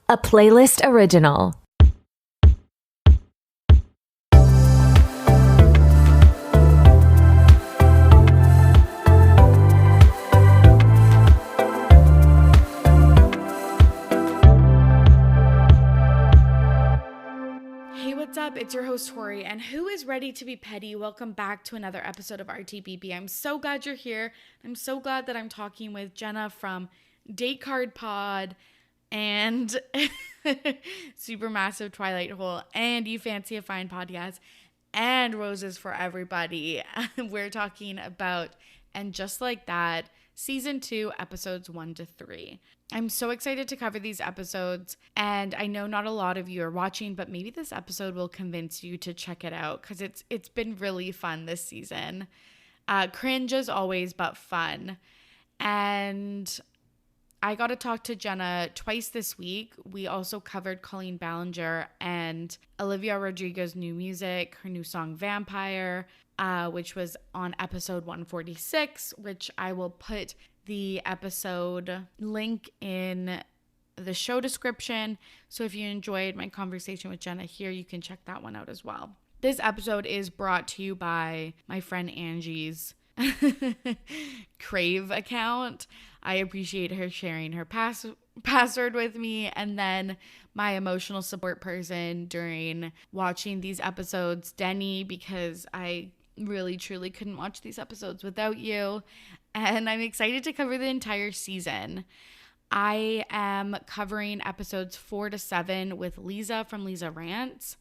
a playlist original. What's up? It's your host, Torry, and who is ready to be petty? Welcome back to another episode of RTBB. I'm so glad you're here. I'm so glad that I'm talking with Jenna from Date Card Pod and Supermassive Twilight Hole and You Fancy a Fine Podcast and Roses for Everybody. We're talking about And Just Like That, Season 2, Episodes 1 to 3. I'm so excited to cover these episodes, and I know not a lot of you are watching, but maybe this episode will convince you to check it out because it's been really fun this season. Cringe as always, but fun. And I got to talk to Jenna twice this week. We also covered Colleen Ballinger and Olivia Rodrigo's new music, her new song Vampire, which was on episode 146, which I will put the episode link in the show description. So if you enjoyed my conversation with Jenna here, you can check that one out as well. This episode is brought to you by my friend Angie's Crave account. I appreciate her sharing her password with me, and then my emotional support person during watching these episodes, Denny, because I really truly couldn't watch these episodes without you. And I'm excited to cover the entire season. I am covering episodes 4 to 7 with Lisa from Lisa Rants,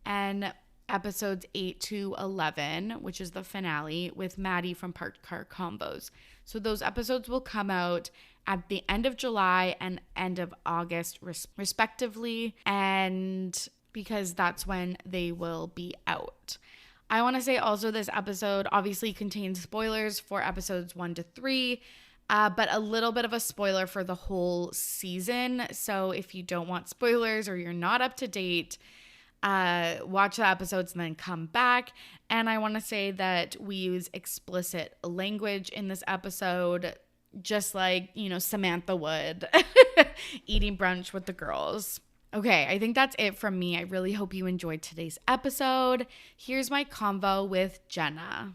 and episodes 8 to 11, which is the finale, with Maddie from Parked Car Combos. So those episodes will come out at the end of July and end of August, respectively, and because that's when they will be out. I want to say also this episode obviously contains spoilers for episodes 1 to 3, but a little bit of a spoiler for the whole season. So if you don't want spoilers or you're not up to date, watch the episodes and then come back. And I want to say that we use explicit language in this episode, just like, Samantha would eating brunch with the girls. Okay, I think that's it from me. I really hope you enjoyed today's episode. Here's my convo with Jenna.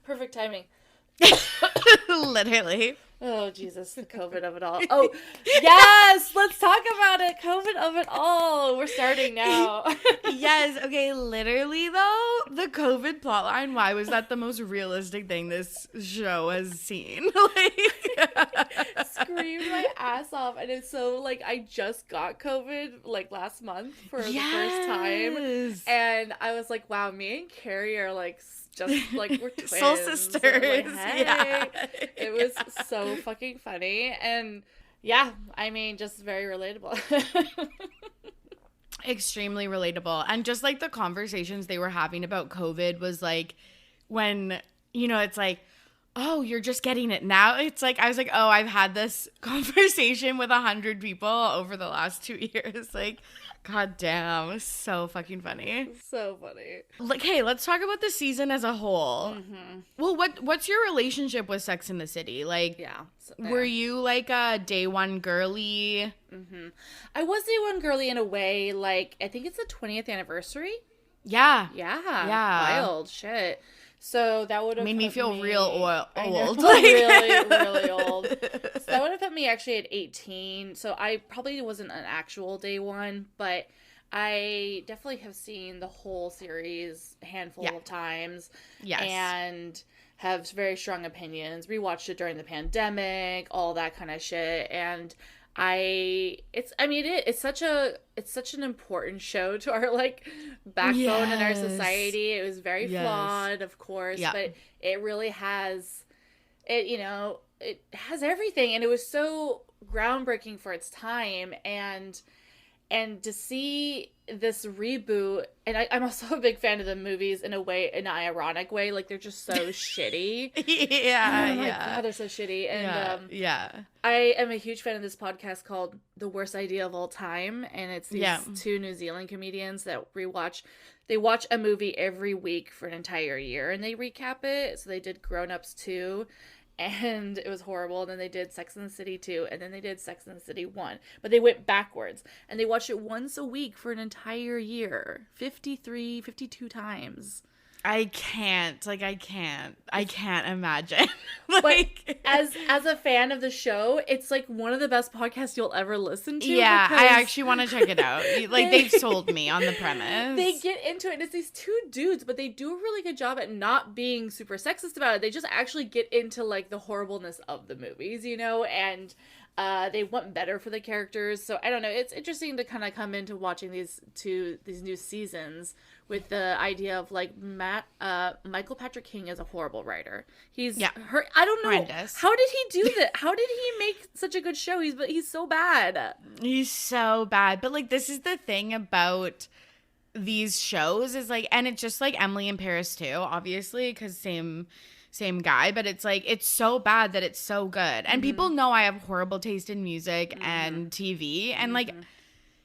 Perfect timing. Literally. Oh, Jesus, the COVID of it all. Oh, yes, let's talk about it. COVID of it all. We're starting now. Yes, okay, literally, though, the COVID plotline, why was that the most realistic thing this show has seen? Screamed my ass off. And it's so, I just got COVID, last month for the first time. And I was like, wow, me and Carrie are, just we're twins. Soul sisters. Hey. Yeah. It was so fucking funny. And yeah, I mean, just very relatable. Extremely relatable. And just the conversations they were having about COVID was when, it's oh, you're just getting it now. It's I was oh, I've had this conversation with 100 people over the last 2 years. God damn, so fucking funny. So funny. Hey, let's talk about the season as a whole. Mm-hmm. Well, what's your relationship with Sex and the City? Were you a day one girly? Mm-hmm. I was day one girly in a way. I think it's the 20th anniversary. Yeah. Wild shit. So that would have made me feel real old. Really, really old. So that would have put me actually at 18. So I probably wasn't an actual day one, but I definitely have seen the whole series a handful of times. Yes. And have very strong opinions. Rewatched it during the pandemic, all that kind of shit. And it's such an important show to our backbone in our society. It was very flawed, of course, but it really has it has everything, and it was so groundbreaking for its time, and to see this reboot, and I'm also a big fan of the movies in an ironic way. They're just so shitty. Yeah, oh my God, they're so shitty. And I am a huge fan of this podcast called The Worst Idea of All Time, and it's these two New Zealand comedians that they watch a movie every week for an entire year, and they recap it. So they did Grown Ups 2. and it was horrible. And then they did Sex and the City 2, and then they did Sex and the City 1. But they went backwards, and they watched it once a week for an entire year, 53, 52 times. I can't imagine. Like, as a fan of the show, it's like one of the best podcasts you'll ever listen to. Yeah, I actually want to check it out. Like, they've sold me on the premise. They get into it, and it's these two dudes, but they do a really good job at not being super sexist about it. They just actually get into, like, the horribleness of the movies, you know, and they want better for the characters. So I don't know. It's interesting to kind of come into watching these new seasons with the idea of, like, Michael Patrick King is a horrible writer. I don't know. Horrendous. How did he do that? How did he make such a good show? He's so bad. He's so bad. But, like, this is the thing about these shows is, like, and it's just like Emily in Paris too, obviously, because same guy, but it's like, it's so bad that it's so good. And people know I have horrible taste in music and TV, and like,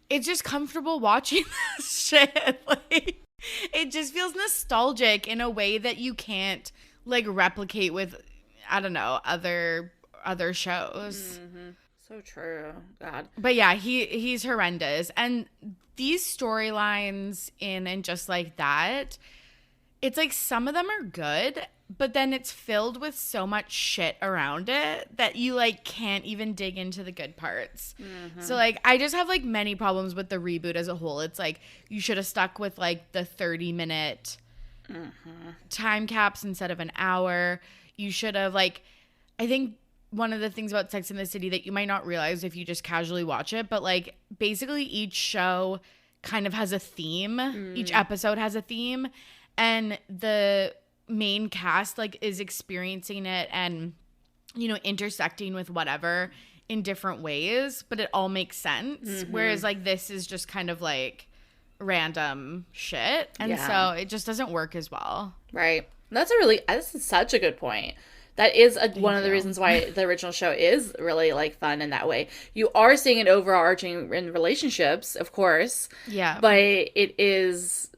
it's just comfortable watching this shit. Like, it just feels nostalgic in a way that you can't, like, replicate with, I don't know, other shows. So true. God. But yeah, he's horrendous. And these storylines in And Just Like That, it's like some of them are good, but then it's filled with so much shit around it that you, like, can't even dig into the good parts. So, like, I just have, like, many problems with the reboot as a whole. It's like, you should have stuck with, like, the 30-minute time caps instead of an hour. You should have, like, I think one of the things about Sex and the City that you might not realize if you just casually watch it, but, like, basically each show kind of has a theme. Each episode has a theme, and the main cast, like, is experiencing it and, you know, intersecting with whatever in different ways, but it all makes sense. Whereas, like, this is just kind of, like, random shit, and so it just doesn't work as well. Right. This is such a good point. That is one of the reasons why the original show is really, like, fun in that way. You are seeing an overarching in relationships, of course. Yeah. But it is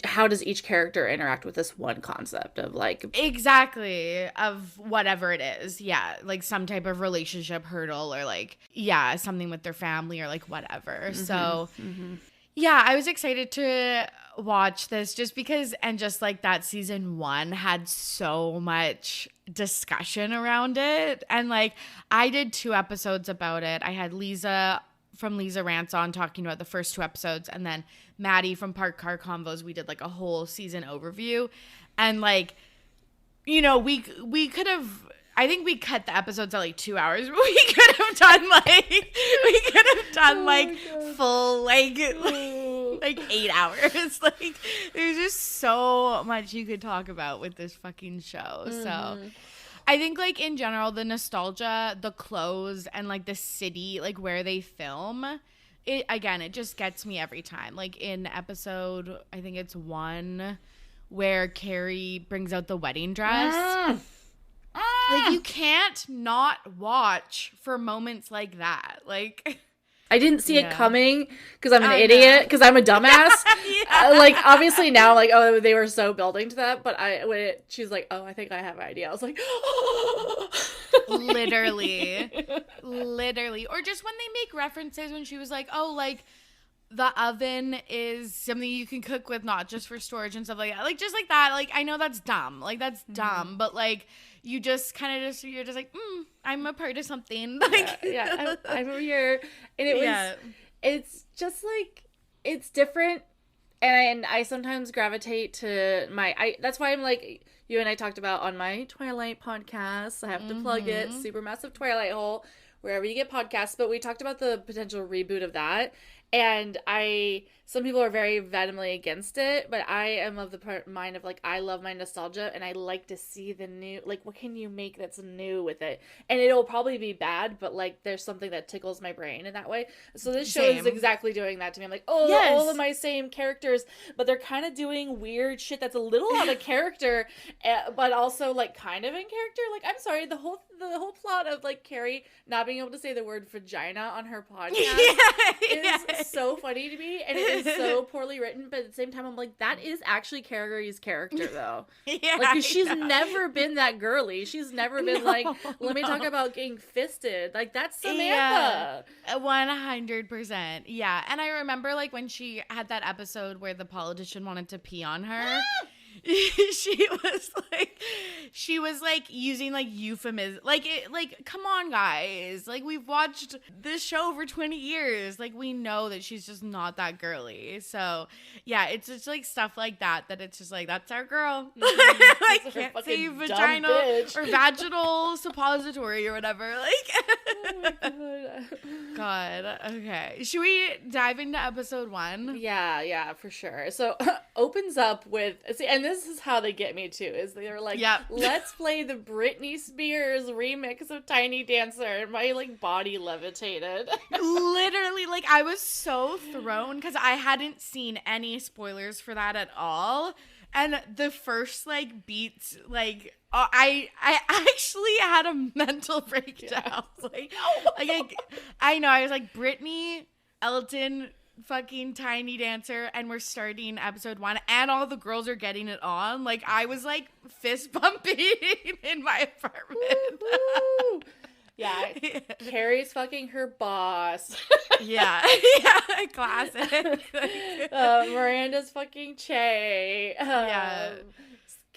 how does each character interact with this one concept of, like, exactly, of whatever it is. Yeah, like some type of relationship hurdle, or, like, yeah, something with their family, or, like, whatever. So yeah, I was excited to watch this just because And Just Like That season 1 had so much discussion around it, and, like, I did 2 episodes about it. I had Lisa from Lisa Rants on talking about the first 2 episodes, and then Maddie from Park Car Convos, we did, like, a whole season overview. And, like, you know, we could have, I think we cut the episodes at, like, 2 hours, but we could have done, like, full, like 8 hours. Like, there's just so much you could talk about with this fucking show. So I think, like, in general, the nostalgia, the clothes, and, like, the city, like, where they film, it just gets me every time. Like, in episode, I think it's 1, where Carrie brings out the wedding dress. Like, you can't not watch for moments like that. Like, I didn't see it coming because I'm an idiot, because I'm a dumbass. Like, obviously now, like, oh, they were so building to that, but she's like, oh, I think I have an idea. I was like, literally. Or just when they make references, when she was like, oh, like, the oven is something you can cook with, not just for storage and stuff like that. Like, just like that. Like, I know that's dumb. Like, that's dumb. But, like, you just kind of you're just like, I'm a part of something. Like, I'm over here. And it's just, like, it's different. And I sometimes gravitate to that's why I'm like, you and I talked about on my Twilight podcast. I have to plug it. Supermassive Twilight hole, wherever you get podcasts. But we talked about the potential reboot of that. And some people are very vehemently against it, but I am of the mind of, like, I love my nostalgia, and I like to see the new, like, what can you make that's new with it? And it'll probably be bad, but, like, there's something that tickles my brain in that way. So this show is exactly doing that to me. I'm like, oh, all of my same characters, but they're kind of doing weird shit that's a little out of character, but also, like, kind of in character. Like, I'm sorry, the the whole plot of like Carrie not being able to say the word vagina on her podcast is so funny to me, and it is so poorly written. But at the same time, I'm like, that is actually Carrie's character, though. Yeah, like, 'cause she's never been that girly. She's never been like, let me talk about getting fisted. Like, that's Samantha. 100%. Yeah, and I remember like when she had that episode where the politician wanted to pee on her. she was like using like euphemism, like it, like, come on guys, like, we've watched this show for 20 years, like, we know that she's just not that girly. So yeah, it's just like stuff like that it's just like, that's our girl. Like, can't say vagina or vaginal suppository or whatever, like. Oh my god. Okay, should we dive into episode 1? Yeah, for sure. So opens up with, see, and this is how they get me too, is they were like, yep, let's play the Britney Spears remix of Tiny Dancer, and my like body levitated. Literally, like, I was so thrown because I hadn't seen any spoilers for that at all, and the first like beats, like, I actually had a mental breakdown. Yeah. I know, I was like, Britney, Elton, fucking Tiny Dancer, and we're starting episode 1, and all the girls are getting it on. Like, I was like fist bumping in my apartment. Yeah, Carrie's fucking her boss. Yeah, classic. Miranda's fucking Che. Yeah.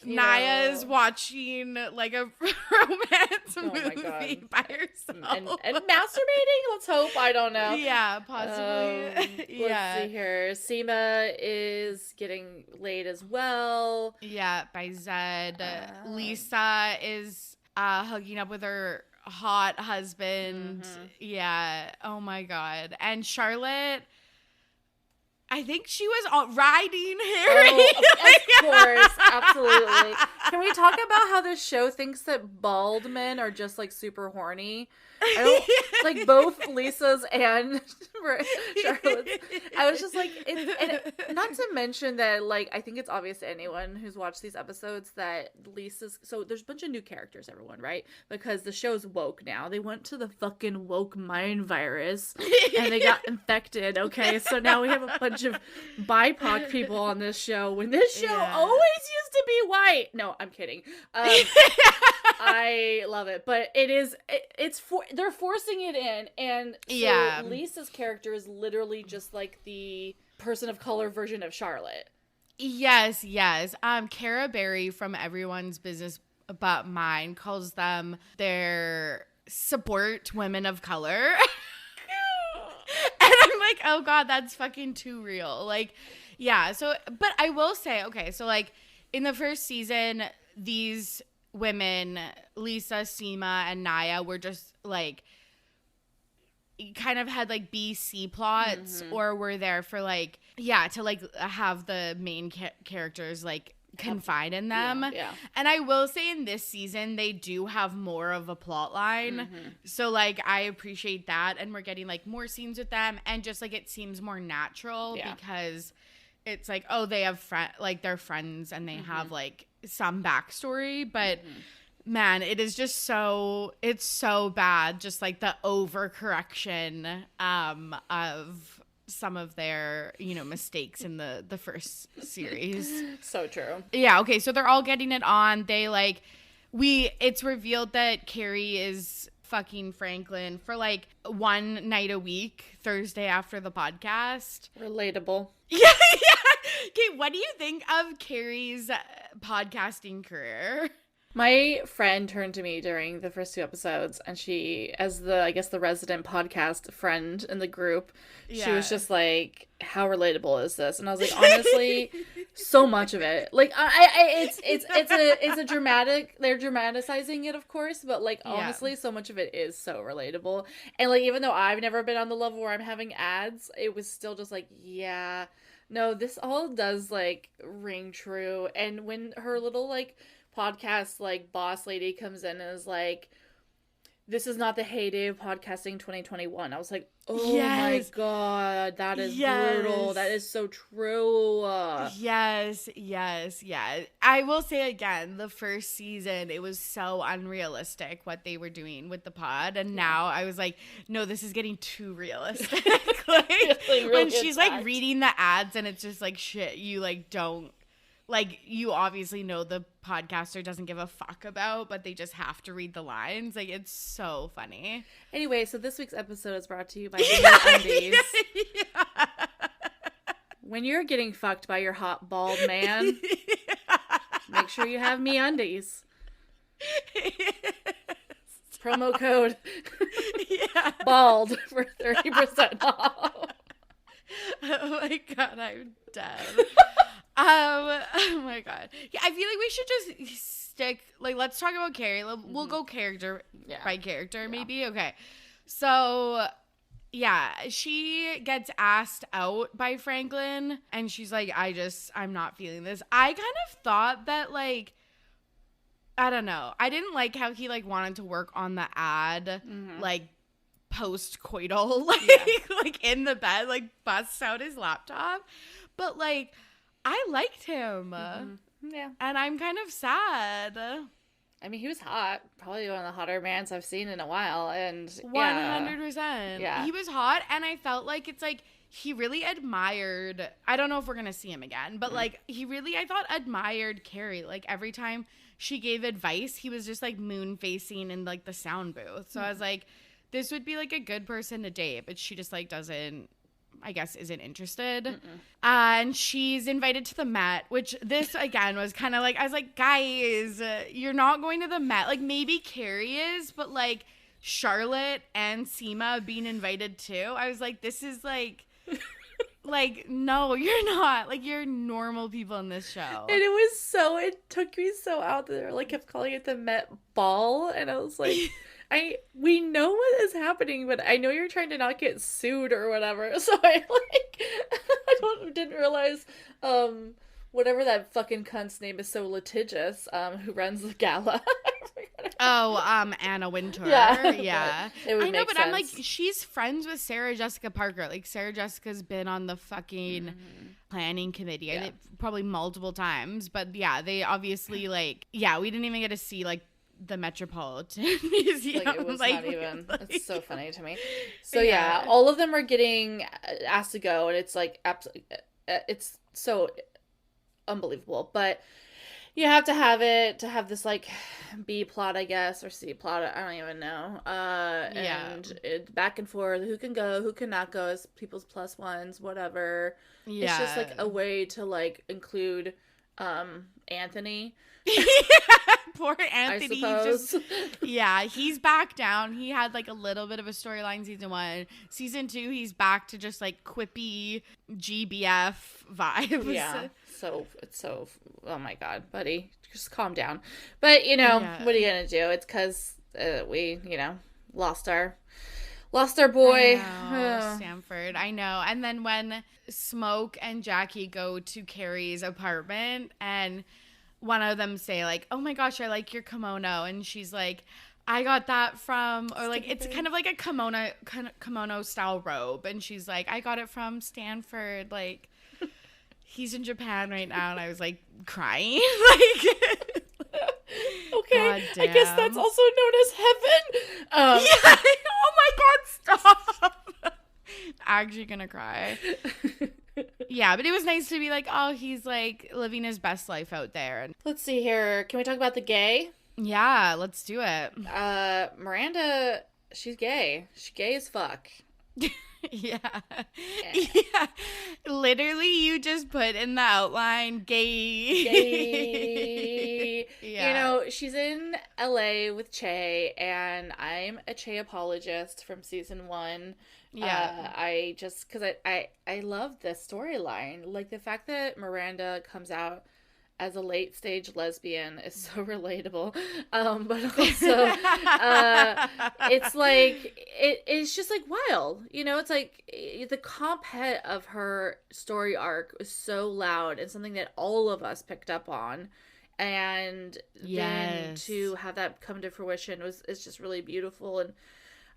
Naya's watching like a romance movie by herself and masturbating. Let's hope. I don't know. Yeah, possibly. Let's see here. Seema is getting laid as well. Yeah, by Zed. Lisa is hooking up with her hot husband. Mm-hmm. Yeah. Oh my god. And Charlotte, I think she was riding Harry. Oh, of course, absolutely. Can we talk about how this show thinks that bald men are just like super horny? I don't, like, both Lisa's and Charlotte's. I was just like, and not to mention that, like, I think it's obvious to anyone who's watched these episodes that Lisa's, so there's a bunch of new characters, everyone, right? Because the show's woke now. They went to the fucking woke mind virus and they got infected, okay? So now we have a bunch of BIPOC people on this show, when this show always used to be white. No, I'm kidding. I love it, but they're forcing it in, and so Lisa's character is literally just like the person of color version of Charlotte. Yes. Cara Berry from Everyone's Business But Mine calls them their support women of color. And I'm like, oh god, that's fucking too real. Like, yeah, so, but I will say, okay, so like in the first season, these women, Lisa, Seema, and Naya, were just like, kind of had like B-C plots, or were there for like, to like have the main characters like confide in them. Yeah. And I will say in this season, they do have more of a plot line. So like, I appreciate that. And we're getting like more scenes with them, and just like, it seems more natural because it's like, oh, they have they're friends and they have like some backstory, but man, it is just it's so bad. Just like the overcorrection of some of their, mistakes in the first series. So true. Yeah. Okay. So they're all getting it on. They like, it's revealed that Carrie is fucking Franklin for like one night a week, Thursday after the podcast. Relatable. Yeah. Okay. What do you think of Carrie's podcasting career? My friend turned to me during the first 2 episodes, and she, as the resident podcast friend in the group, she was just like, how relatable is this? And I was like, honestly, so much of it. Like, it's a dramatic, they're dramatizing it, of course, but like, honestly, so much of it is so relatable. And like, even though I've never been on the level where I'm having ads, it was still just like, yeah, no, this all does like ring true. And when her little like podcast like boss lady comes in and is like, this is not the heyday of podcasting 2021. I was like, oh Yes. my God, that is Yes. brutal. That is so true. Yes. Yeah. I will say again, the first season, it was so unrealistic what they were doing with the pod. And now I was like, no, this is getting too realistic. Like, Really when she's like attacked. reading the ads and it's just like, shit, you like don't. Like, you obviously know the podcaster doesn't give a fuck about, but they just have to read the lines. Like, it's so funny. Anyway, so this week's episode is brought to you by Undies. Yeah. When you're getting fucked by your hot bald man, make sure you have MeUndies. Promo code BALD for 30% off. Oh my God, I'm dead. Oh my God. Yeah, I feel like we should just stick, like, let's talk about Carrie. We'll go character by character, maybe. Okay. So, yeah, she gets asked out by Franklin, and she's like, I'm not feeling this. I kind of thought that, like, I don't know. I didn't like how he, like, wanted to work on the ad, like, post-coital, like, in the bed, like, busts out his laptop. But, like, I liked him. Yeah. And I'm kind of sad. I mean, he was hot. Probably one of the hotter mans I've seen in a while. And 100%. Yeah. He was hot, and I felt like it's like he really admired, I don't know if we're going to see him again, but like he really, I thought, admired Carrie. Like every time she gave advice, he was just like moon facing in like the sound booth. So I was like, this would be like a good person to date, but she just like doesn't, I guess, isn't interested. And she's invited to the Met, which this again was kind of like, I was like, guys, you're not going to the Met. Like maybe Carrie is, but like Charlotte and Seema being invited too. I was like, this is like, like, no, you're not. Like, you're normal people in this show. And it took me so out that they like kept calling it the Met Ball. And I was like, we know what is happening, but I know you're trying to not get sued or whatever. So I didn't realize, whatever that fucking cunt's name is so litigious, who runs the gala. Anna Wintour. Yeah. It would I know, make but sense. I'm like, she's friends with Sarah Jessica Parker. Like, Sarah Jessica's been on the fucking planning committee, I think, probably multiple times. But yeah, they obviously like, we didn't even get to see like the Metropolitan Museum. Like, it was like, not even. like, It's so funny to me. So yeah, all of them are getting asked to go, and it's like it's so unbelievable. But you have to have it to have this like B plot, I guess, or C plot. I don't even know. And it, back and forth. Who can go? Who cannot go? As people's plus ones, whatever. Yeah. It's just like a way to like include Anthony. Poor Anthony. I suppose. He's back down. He had like a little bit of a storyline season 1. Season 2, he's back to just like quippy GBF vibes. Yeah. So it's so, oh my God, buddy, just calm down. But what are you gonna do? It's because we lost our boy. Stanford. I know. And then when Smoke and Jackie go to Carrie's apartment, and one of them say like, oh my gosh, I like your kimono, and she's like, I got that from, or like, it's kind of like a kimono style robe, and she's like, I got it from Stanford, like, he's in Japan right now. And I was like crying. Like, okay, I guess that's also known as heaven. Oh my God, stop. Actually gonna cry. Yeah, but it was nice to be like, oh, he's like living his best life out there. And let's see here. Can we talk about the gay? yeah, let's do it. Miranda, she's gay. She's gay as fuck. Yeah. Literally, you just put in the outline, gay. Yeah. She's in LA with Che, and I'm a Che apologist from season 1. Yeah. Because I love this storyline. Like, the fact that Miranda comes out as a late stage lesbian is so relatable. But also, it's like, it's just like wild. It's like the comp head of her story arc was so loud and something that all of us picked up on. and then to have that come to fruition is just really beautiful. And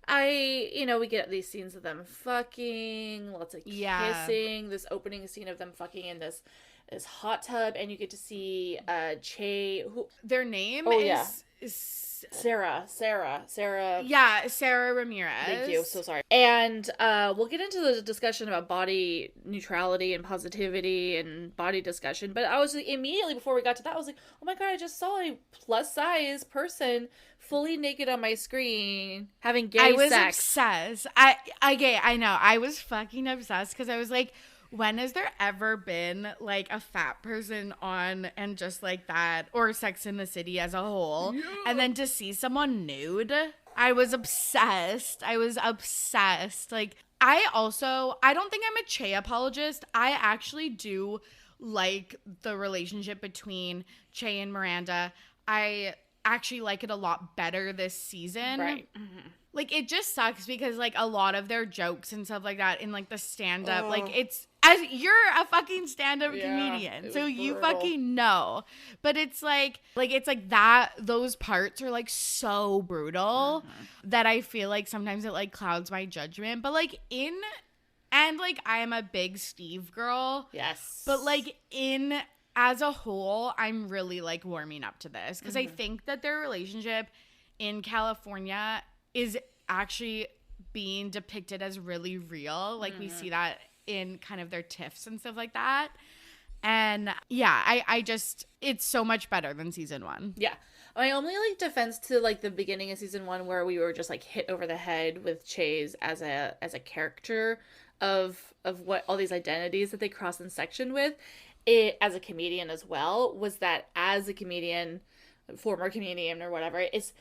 we get these scenes of them fucking, lots of kissing, this opening scene of them fucking in this hot tub, and you get to see Che, who their name is Sarah. Yeah, Sarah Ramirez. Thank you. So sorry. And we'll get into the discussion about body neutrality and positivity and body discussion. But I was immediately, before we got to that, I was like, oh my God, I just saw a plus size person fully naked on my screen having gay sex. I was obsessed. I know. I was fucking obsessed because I was like, when has there ever been like a fat person on and just like that, or Sex in the City as a whole, and then to see someone nude, I was obsessed. Like, I don't think I'm a Che apologist. I actually do like the relationship between Che and Miranda. I actually like it a lot better this season. Right. Mm-hmm. Like, it just sucks because, like, a lot of their jokes and stuff like that in, like, the stand-up, like, it's, as you're a fucking stand-up comedian, so you fucking know. But it's like that, those parts are, like, so brutal that I feel like sometimes it, like, clouds my judgment. But, like, and, like, I am a big Steve girl. Yes. But, like, as a whole, I'm really, like, warming up to this. Because I think that their relationship in California is actually being depicted as really real. Like, we see that in kind of their tiffs and stuff like that. And yeah, I just, it's so much better than season 1. Yeah. My only like defense to like the beginning of season 1, where we were just like hit over the head with Chase as a character of what all these identities that they cross in section with, it as a comedian as well, was that as a comedian, former comedian or whatever, it's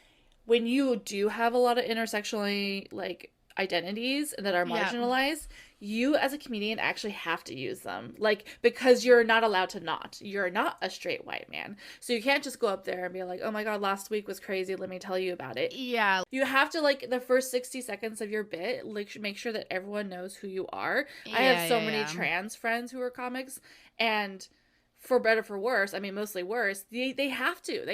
when you do have a lot of intersectionally like identities that are marginalized, you as a comedian actually have to use them, like, because you're not allowed to not. You're not a straight white man, so you can't just go up there and be like, oh my God, last week was crazy, let me tell you about it. Yeah, you have to, like, the first 60 seconds of your bit, like, make sure that everyone knows who you are. I have so many trans friends who are comics, and for better for worse, I mean mostly worse, they have to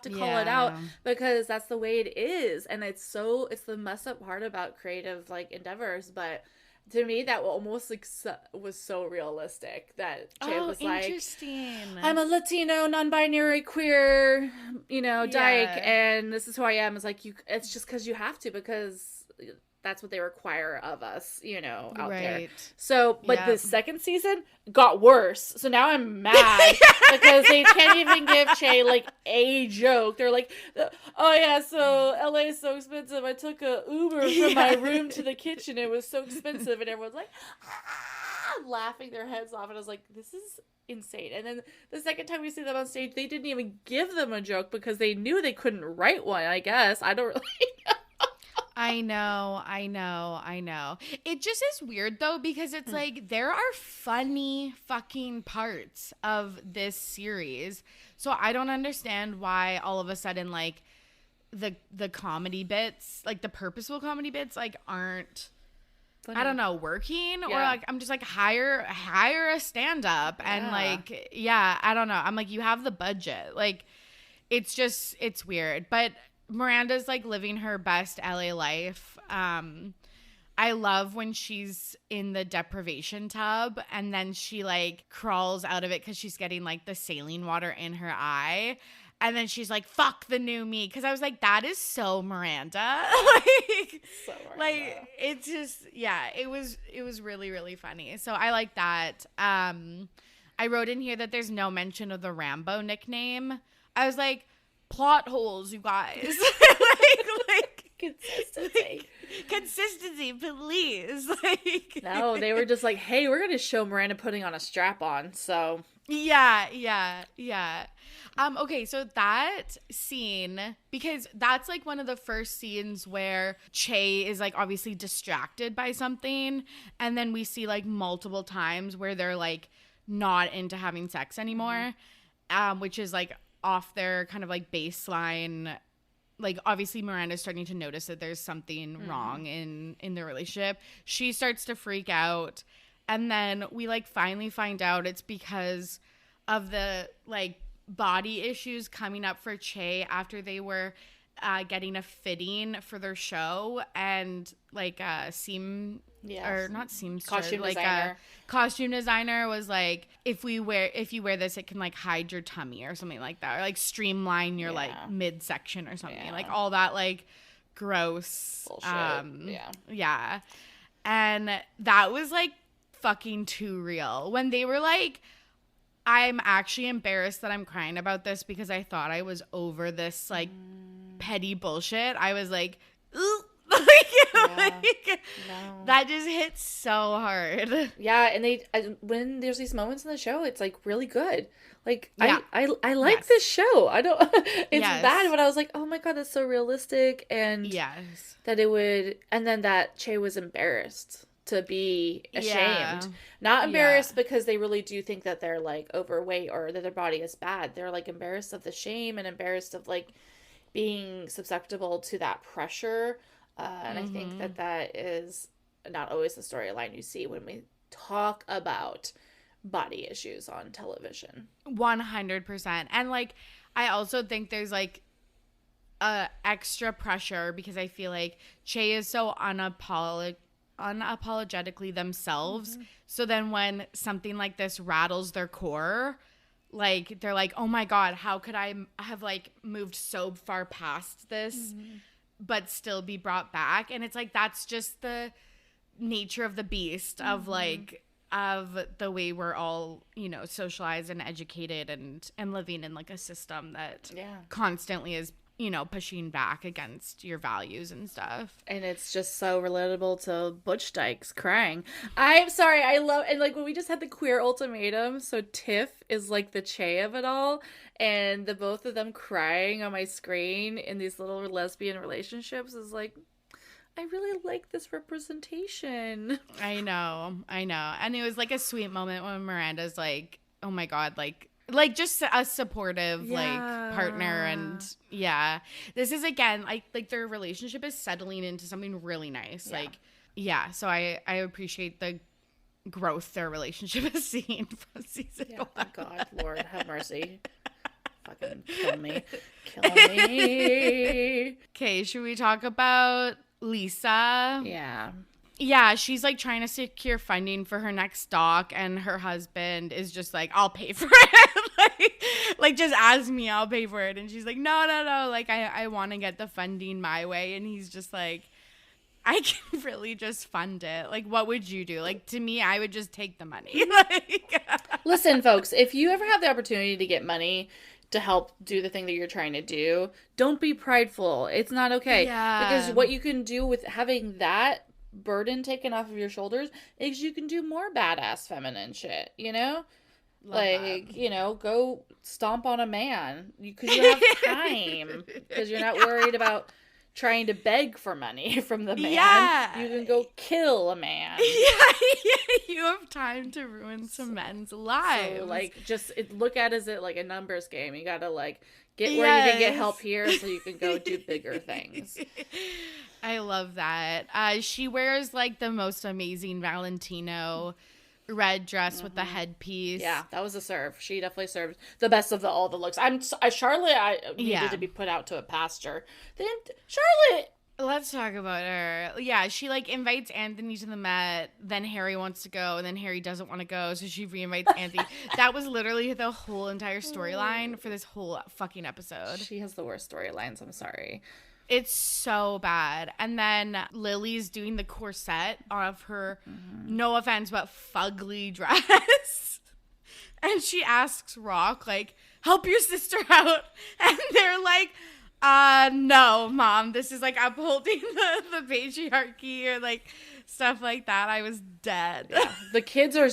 call it out, because that's the way it is. And it's the messed up part about creative like endeavors. But to me, that almost like was so realistic that Che was like, interesting, I'm a Latino, non-binary, queer, dyke, and this is who I am. It's like, it's just because you have to, because that's what they require of us, out there. So, but the second season got worse. So now I'm mad because they can't even give Che like a joke. They're like, oh yeah, so LA is so expensive. I took a Uber from my room to the kitchen. It was so expensive. And everyone's like, laughing their heads off. And I was like, this is insane. And then the second time we see them on stage, they didn't even give them a joke because they knew they couldn't write one, I guess. I don't really know. I know. It just is weird, though, because it's like there are funny fucking parts of this series. So I don't understand why all of a sudden, like, the comedy bits, like the purposeful comedy bits, like, aren't, funny. I don't know, working. Or, like, I'm just like, hire a stand-up. And, like, I don't know. I'm like, you have the budget. Like, it's weird. But Miranda's like living her best LA life. I love when she's in the deprivation tub and then she like crawls out of it because she's getting like the saline water in her eye. And then she's like, fuck the new me. Because I was like, that is so Miranda. Like, it's just, it was really, really funny. So I like that. I wrote in here that there's no mention of the Rambo nickname. I was like, plot holes, you guys. like consistency, please. Like, no, they were just like, hey, we're gonna show Miranda putting on a strap on. So yeah. Okay, so that scene, because that's like one of the first scenes where Che is like obviously distracted by something, and then we see like multiple times where they're like not into having sex anymore, which is like off their kind of like baseline. Like, obviously Miranda's starting to notice that there's something wrong in their relationship. She starts to freak out, and then we like finally find out it's because of the like body issues coming up for Che after they were getting a fitting for their show, and like seam or not seamstress, costume like designer. a costume designer was like, if you wear this, it can like hide your tummy or something like that, or like streamline your like midsection or something, like all that like gross bullshit. Yeah. And that was like fucking too real when they were like, I'm actually embarrassed that I'm crying about this because I thought I was over this like petty bullshit. I was like, ooh. That just hits so hard. Yeah, and when there's these moments in the show, it's like really good. Like I like this show. I don't. It's bad, but I was like, oh my god, that's so realistic, and that it would, and then that Che was embarrassed to be ashamed, not embarrassed because they really do think that they're like overweight or that their body is bad. They're like embarrassed of the shame and embarrassed of like being susceptible to that pressure. And I think that is not always the storyline you see when we talk about body issues on television. 100%. And like, I also think there's like extra pressure because I feel like Che is so unapologetically themselves. So then when something like this rattles their core, like they're like, oh my god, how could I have like moved so far past this but still be brought back? And it's like, that's just the nature of the beast of like, of the way we're all, you know, socialized and educated and living in like a system that constantly is, you know, pushing back against your values and stuff. And it's just so relatable to Butch Dykes crying. I'm sorry, I love, and like when we just had the queer ultimatum, so Tiff is like the Che of it all, and the both of them crying on my screen in these little lesbian relationships is like, I really like this representation. I know. And it was like a sweet moment when Miranda's like, oh my god, like just a supportive like partner. And this is again like their relationship is settling into something really nice. So I appreciate the growth their relationship has seen from season one. Thank God, Lord have mercy. Fucking kill me. Okay, should we talk about Lisa? Yeah, she's like trying to secure funding for her next doc, and her husband is just like, I'll pay for it. like just ask me, I'll pay for it. And she's like, no, like I want to get the funding my way. And he's just like, I can really just fund it. Like, what would you do? Like, to me, I would just take the money. Listen, folks, if you ever have the opportunity to get money to help do the thing that you're trying to do, don't be prideful. It's not okay. Because what you can do with having that burden taken off of your shoulders is you can do more badass feminine shit, you know? You know, go stomp on a man because you have time, because you're not worried about trying to beg for money from the man. You can go kill a man. You have time to ruin some men's lives. So, like, just look at it as like a numbers game. You gotta like get where you can get help here so you can go do bigger things. I love that. She wears like the most amazing Valentino red dress with the headpiece. Yeah, that was a serve. She definitely served the best of all the looks. Charlotte needed to be put out to a pasture. Then Charlotte. Let's talk about her. Yeah, she like invites Anthony to the Met. Then Harry wants to go, and then Harry doesn't want to go, so she reinvites Anthony. That was literally the whole entire storyline for this whole fucking episode. She has the worst storylines. I'm sorry. It's so bad. And then Lily's doing the corset of her, no offense, but fugly dress. And she asks Rock, like, help your sister out. And they're like, no, Mom, this is like upholding the patriarchy or like stuff like that. I was dead. Yeah. The kids are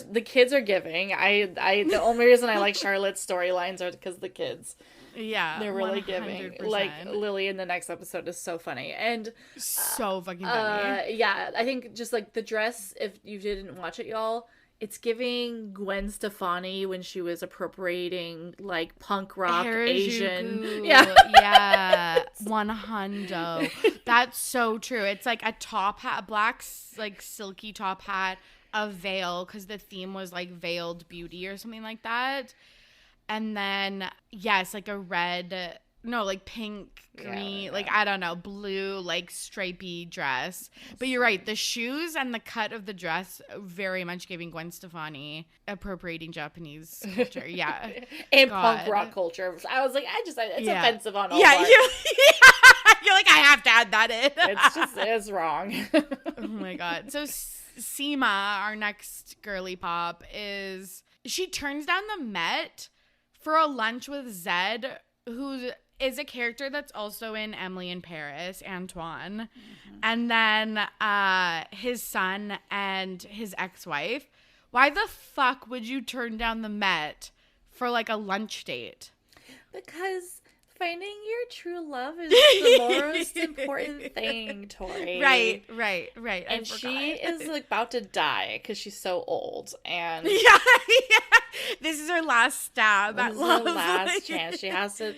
giving. The only reason I like Charlotte's storylines are because the kids. Yeah, they're really 100%. Giving. Like Lily in the next episode is so funny and so fucking funny. Yeah, I think just like the dress. If you didn't watch it, y'all, it's giving Gwen Stefani when she was appropriating like punk rock Harajuku. Asian. Yeah, 100. That's so true. It's like a top hat, a black like silky top hat, a veil because the theme was like veiled beauty or something like that. And then, yes, like a red, no, like pink, green, like, I don't know, blue, like stripy dress. But you're right. The shoes and the cut of the dress very much giving Gwen Stefani appropriating Japanese culture. Yeah. And punk rock culture. I was like, it's offensive on all parts. You're like, I have to add that in. It's wrong. Oh my God. So Seema, our next girly pop, she turns down the Met for a lunch with Zed, who is a character that's also in Emily in Paris, Antoine. Mm-hmm. And then his son and his ex-wife. Why the fuck would you turn down the Met for like a lunch date? Because finding your true love is the most important thing, Torry. Right. And she is like about to die because she's so old. And yeah. This is her last stab at love. This is her last chance. She has to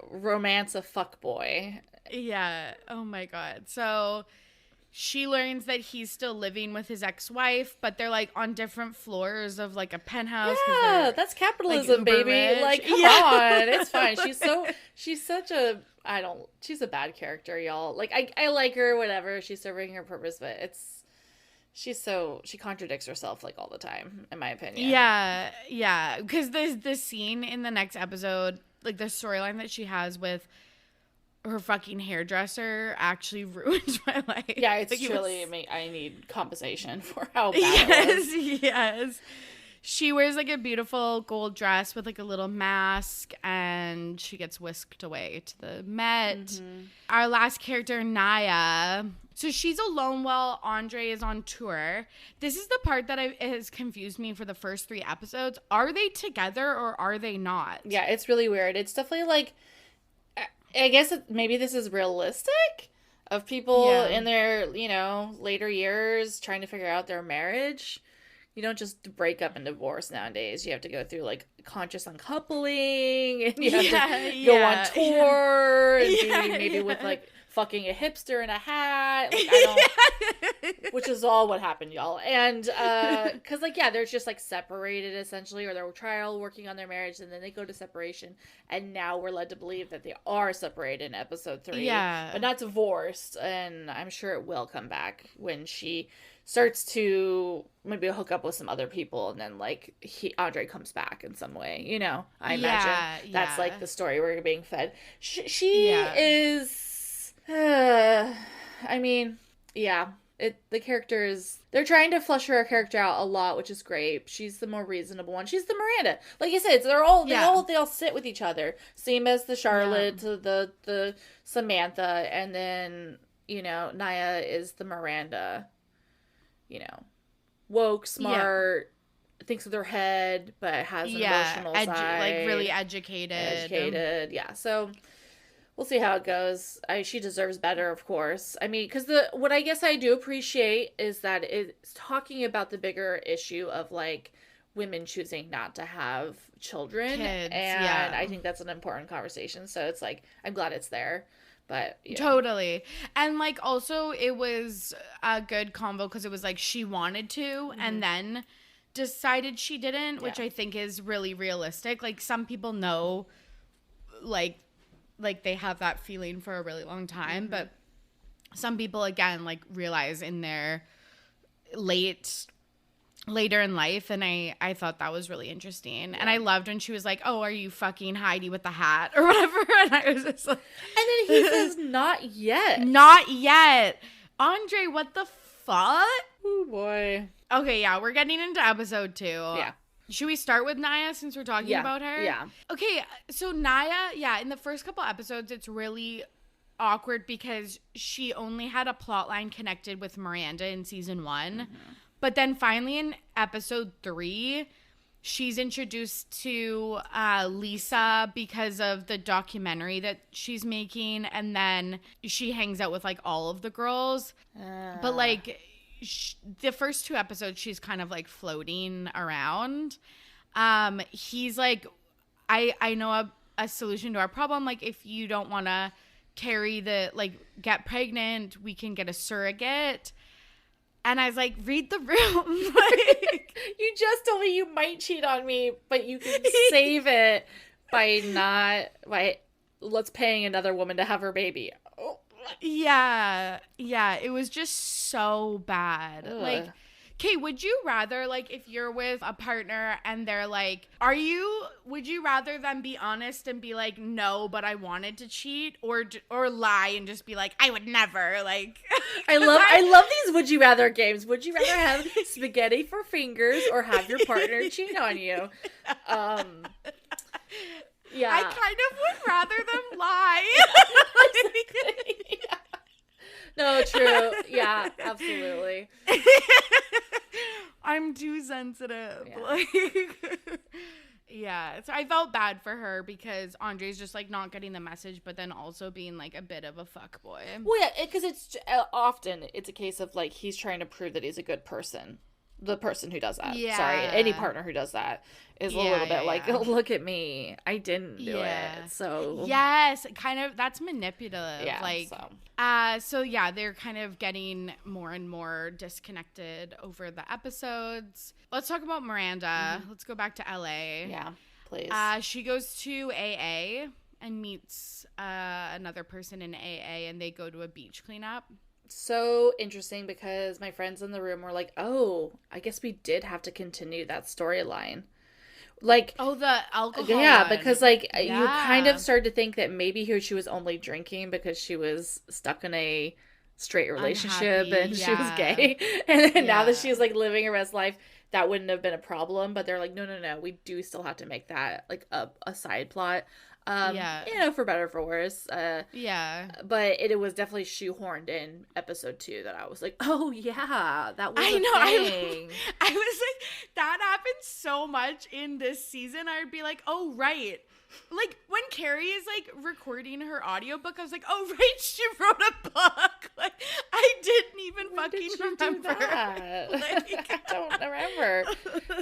romance a fuckboy. Yeah. Oh my God. So she learns that he's still living with his ex-wife, but they're like on different floors of like a penthouse. Yeah, that's capitalism, like, baby. Rich. Like, come on. It's fine. She's a bad character, y'all. Like, I like her, whatever. She's serving her purpose, but she contradicts herself like all the time, in my opinion. Yeah. Because there's this scene in the next episode, like the storyline that she has with her fucking hairdresser actually ruined my life. Yeah, it's like, truly, I need compensation for how bad it was. Yes. She wears like a beautiful gold dress with like a little mask, and she gets whisked away to the Met. Mm-hmm. Our last character, Naya. So she's alone while Andre is on tour. This is the part that has confused me for the first 3 episodes. Are they together or are they not? Yeah, it's really weird. It's definitely like, I guess maybe this is realistic of people in their, later years trying to figure out their marriage. You don't just break up and divorce nowadays. You have to go through like conscious uncoupling, and you have to go on tour and be maybe with like fucking a hipster in a hat. Like, which is all what happened, y'all. And because they're just like separated essentially, or they're trial working on their marriage, and then they go to separation, and now we're led to believe that they are separated in episode 3, but not divorced. And I'm sure it will come back when she starts to maybe hook up with some other people, and then like Andre comes back in some way, I imagine that's like the story we're being fed. She is the character is, they're trying to flesh her character out a lot, which is great. She's the more reasonable one. She's the Miranda, like you said. They all sit with each other, same as the Charlotte, the Samantha, and then Naya is the Miranda. Woke, smart, thinks with her head, but has an emotional side. Like really educated. Yeah. So we'll see how it goes. She deserves better, of course. I mean, because what I guess I do appreciate is that it's talking about the bigger issue of like women choosing not to have children. Kids, and I think that's an important conversation. So it's like, I'm glad it's there. But totally. And like also it was a good convo because it was like she wanted to and then decided she didn't, which I think is really realistic. Like some people know like they have that feeling for a really long time, but some people again like realize in their later in life, and I thought that was really interesting. And I loved when she was like, oh, are you fucking Heidi with the hat or whatever? And I was just like, and then he says, not yet. Andre, what the fuck? Oh boy. Okay, yeah, we're getting into episode 2. Yeah. Should we start with Naya since we're talking about her? Yeah. Okay, so Naya, in the first couple episodes, it's really awkward because she only had a plot line connected with Miranda in season 1. But then finally in episode 3, she's introduced to Lisa because of the documentary that she's making. And then she hangs out with like all of the girls. But like the first 2 episodes, she's kind of like floating around. He's like, I know a solution to our problem. Like if you don't want to get pregnant, we can get a surrogate. And I was like, read the room. Like, you just told me you might cheat on me, but you can save it by let's paying another woman to have her baby. Oh. Yeah. It was just so bad. Ugh. Like, okay, would you rather, like, if you're with a partner and they're like, would you rather them be honest and be like, no, but I wanted to cheat, or lie and just be like, I would never, like. I love these would you rather games. Would you rather have spaghetti for fingers or have your partner cheat on you? Yeah. I kind of would rather them lie. Yeah. No, true. Yeah, absolutely. I'm too sensitive. Yeah. Like, yeah. So I felt bad for her because Andre's just like not getting the message, but then also being like a bit of a fuckboy. Well, yeah, because it's often it's a case of like he's trying to prove that he's a good person. The person who does that. Yeah. Sorry, any partner who does that is a little bit like, oh, look at me, I didn't do it. So yes, kind of. That's manipulative. Yeah. Like, so yeah, they're kind of getting more and more disconnected over the episodes. Let's talk about Miranda. Mm-hmm. Let's go back to LA. Yeah, please. She goes to AA and meets another person in AA, and they go to a beach cleanup. So interesting because my friends in the room were like, oh, I guess we did have to continue that storyline. Like, oh, the alcohol. Yeah, because like you kind of started to think that maybe she was only drinking because she was stuck in a straight relationship and she was gay. And then now that she's like living her best life, that wouldn't have been a problem. But they're like, no, we do still have to make that like a side plot. You know, for better or for worse. But it was definitely shoehorned in episode 2 that I was like, oh yeah, that was thing. I was like, that happened so much in this season. I would be like, oh right. Like when Carrie is like recording her audiobook, I was like, oh right, she wrote a book. Like I didn't even fucking remember that. Like, I don't remember.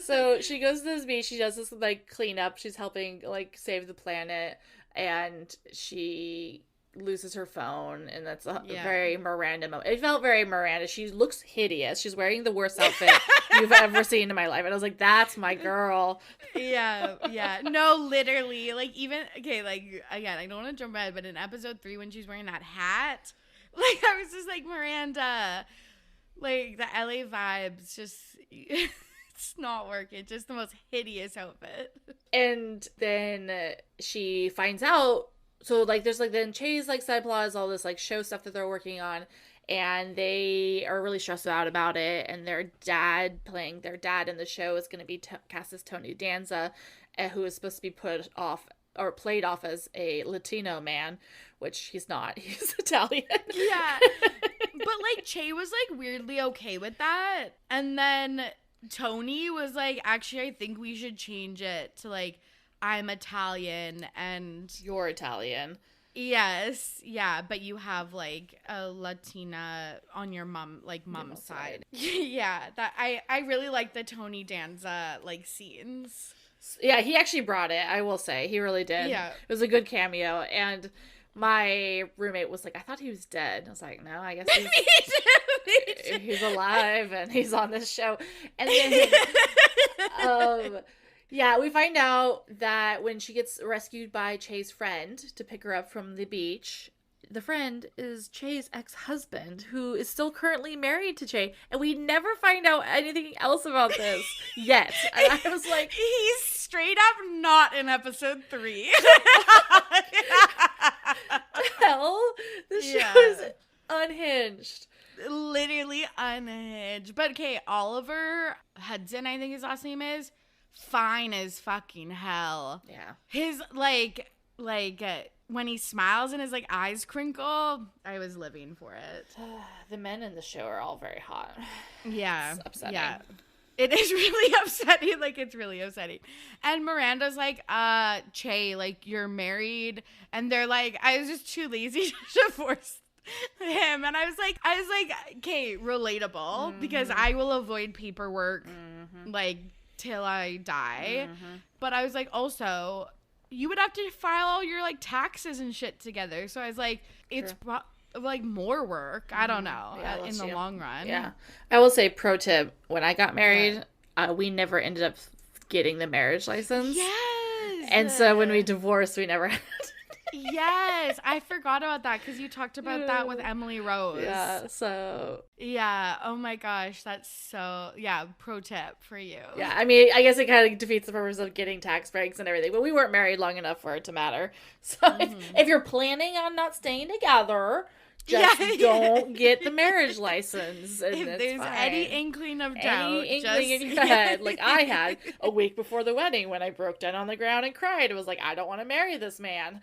So she goes to this beach, she does this like cleanup, she's helping like save the planet, and she loses her phone, and that's a very Miranda moment. It felt very Miranda. She looks hideous. She's wearing the worst outfit you've ever seen in my life. And I was like, that's my girl. Yeah. No, literally. Like, even, okay, like, again, I don't want to jump ahead, but in episode 3, when she's wearing that hat, like, I was just like, Miranda, like, the LA vibes, just, it's not working. Just the most hideous outfit. And then she finds out. So, like, there's, like, then Che's, like, side plot is all this, like, show stuff that they're working on, and they are really stressed out about it, and their dad, playing their dad in the show, is going to be cast as Tony Danza, who is supposed to be played off as a Latino man, which he's not. He's Italian. Yeah. But, like, Che was, like, weirdly okay with that, and then Tony was like, actually, I think we should change it to, like, I'm Italian and you're Italian. Yes. Yeah. But you have like a Latina on your mom's side. Yeah. That I really like the Tony Danza like scenes. Yeah. He actually brought it. I will say he really did. Yeah. It was a good cameo. And my roommate was like, I thought he was dead. I was like, no, I guess he's alive and he's on this show. And then, yeah, we find out that when she gets rescued by Che's friend to pick her up from the beach, the friend is Che's ex-husband, who is still currently married to Che, and we never find out anything else about this yet. And I was like, he's straight up not in episode 3. Hell, this show is unhinged. Literally unhinged. But okay, Oliver Hudson, I think his last name is, fine as fucking hell. Yeah. His when he smiles and his like eyes crinkle, I was living for it. The men in the show are all very hot. Yeah. It's upsetting. Yeah. It is really upsetting. Like, it's really upsetting. And Miranda's like, Che, like, you're married. And they're like, I was just too lazy to divorce him. And I was like, okay, relatable, because I will avoid paperwork, like, till I die. But I was like, also, you would have to file all your like taxes and shit together. So I was like, like more work. I don't know, in the long run. Yeah. I will say, pro tip, when I got married, we never ended up getting the marriage license. Yes. And so when we divorced, we never had Yes, I forgot about that because you talked about that with Emily Rose. Yeah, so. Yeah, oh my gosh, that's so, pro tip for you. Yeah, I mean, I guess it kind of defeats the purpose of getting tax breaks and everything, but we weren't married long enough for it to matter. So if you're planning on not staying together, just don't get the marriage license. And if there's fine. any inkling of doubt, in your head, like I had a week before the wedding when I broke down on the ground and cried. It was like, I don't want to marry this man.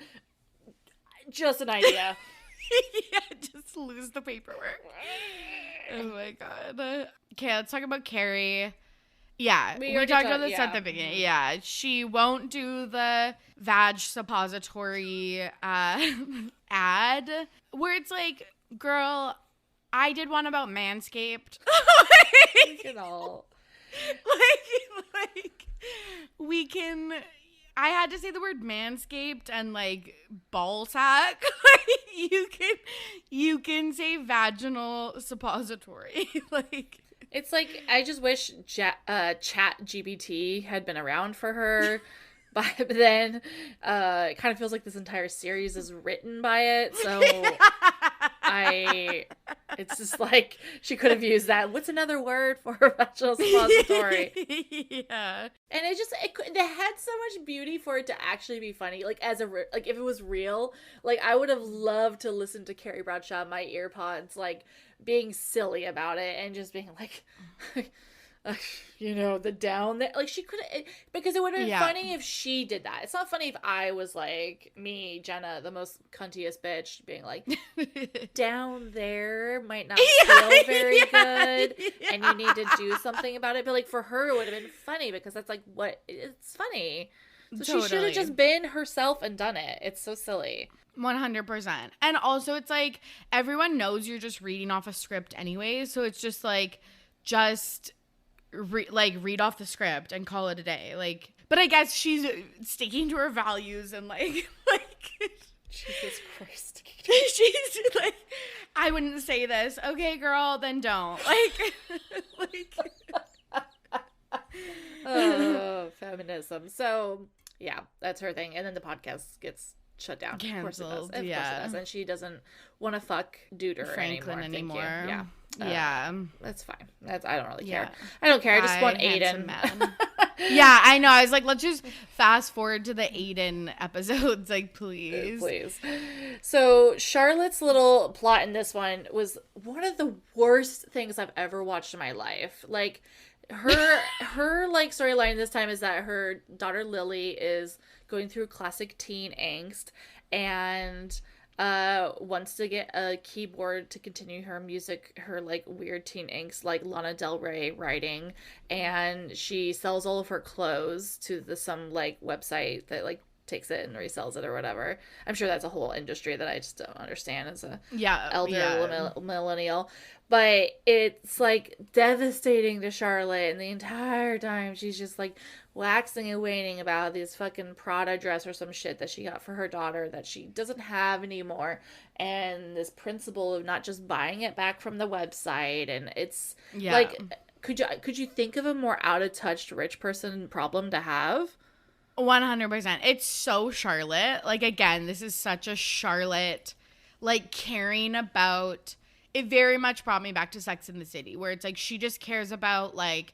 Just an idea. Just lose the paperwork. Oh my god. Okay, let's talk about Carrie. Yeah, we talked about this at the beginning. Yeah, she won't do the vag suppository ad where it's like, girl, I did one about Manscaped. like we can. I had to say the word Manscaped and like ball sack. You can say vaginal suppository. Like it's like I just wish Chat GPT had been around for her. But then it kind of feels like this entire series is written by it. So it's just like she could have used that. What's another word for a vaginal suppository? Yeah. And it had so much beauty for it to actually be funny. Like if it was real, like I would have loved to listen to Carrie Bradshaw in my ear pods, like being silly about it and just being like, the down there. Like she could have, because it would have been funny if she did that. It's not funny if I was like me, Jenna, the most cuntiest bitch, being like, down there might not feel very good, and you need to do something about it. But like for her, it would have been funny because that's like it's funny. So totally. She should have just been herself and done it. It's so silly. 100%. And also it's like everyone knows you're just reading off a script anyway, so it's just like read off the script and call it a day. Like, but I guess she's sticking to her values and like Jesus Christ. She's like, I wouldn't say this. Okay, girl, then don't. Oh, feminism. So yeah, that's her thing. And then the podcast gets shut down. Canceled. Of course it does. Of course it does. And she doesn't want to fuck Duder Franklin anymore. Yeah. That's fine. I don't really care. Yeah. I don't care. I just want Aiden. Yeah, I know. I was like, let's just fast forward to the Aiden episodes, like, please. Please. So Charlotte's little plot in this one was one of the worst things I've ever watched in my life. Like, her like storyline this time is that her daughter Lily is going through classic teen angst and wants to get a keyboard to continue her music, her like weird teen angst, like Lana Del Rey writing, and she sells all of her clothes to some like website that like takes it and resells it or whatever. I'm sure that's a whole industry that I just don't understand as a elder millennial. But it's like devastating to Charlotte, and the entire time she's just like waxing and waning about this fucking Prada dress or some shit that she got for her daughter that she doesn't have anymore, and this principle of not just buying it back from the website. And it's like, could you think of a more out of touch rich person problem to have? 100%. It's so Charlotte. Like, again, this is such a Charlotte, like, caring about. It very much brought me back to Sex and the City, where it's like she just cares about, like,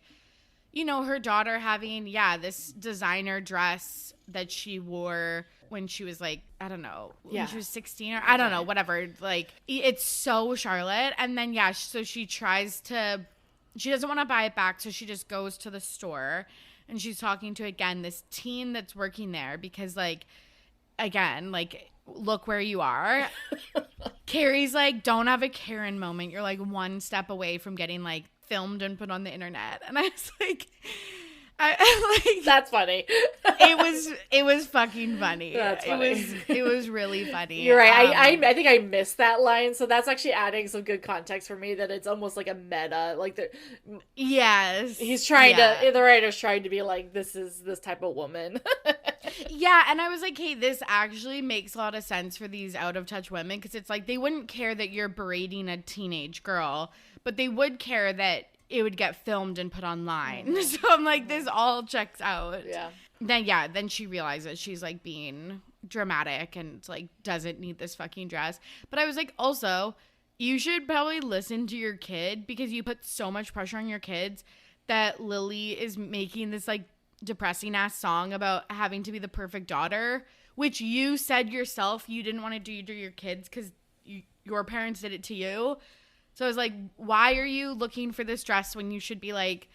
you know, her daughter having, this designer dress that she wore when she was, like, I don't know, when she was 16 or I don't know, whatever. Like, it's so Charlotte. And then, so she doesn't want to buy it back, so she just goes to the store. And she's talking to, again, this teen that's working there because, like, again, like, look where you are. Carrie's like, don't have a Karen moment. You're, like, one step away from getting, like, filmed and put on the internet. And I was like, that's funny. It was fucking funny. That's funny. It was really funny. You're right. I think I missed that line, so that's actually adding some good context for me. That it's almost like a meta. Like yes, he's trying to. The writer's trying to be like, this is this type of woman. Yeah, and I was like, hey, this actually makes a lot of sense for these out-of-touch women, because it's like they wouldn't care that you're berating a teenage girl, but they would care that it would get filmed and put online. Mm-hmm. So I'm like, this all checks out. Yeah. Then she realizes she's like being dramatic and like doesn't need this fucking dress. But I was like, also, you should probably listen to your kid, because you put so much pressure on your kids that Lily is making this like depressing ass song about having to be the perfect daughter, which you said yourself you didn't want to do to your kids because your parents did it to you. So I was like, why are you looking for this dress when you should be like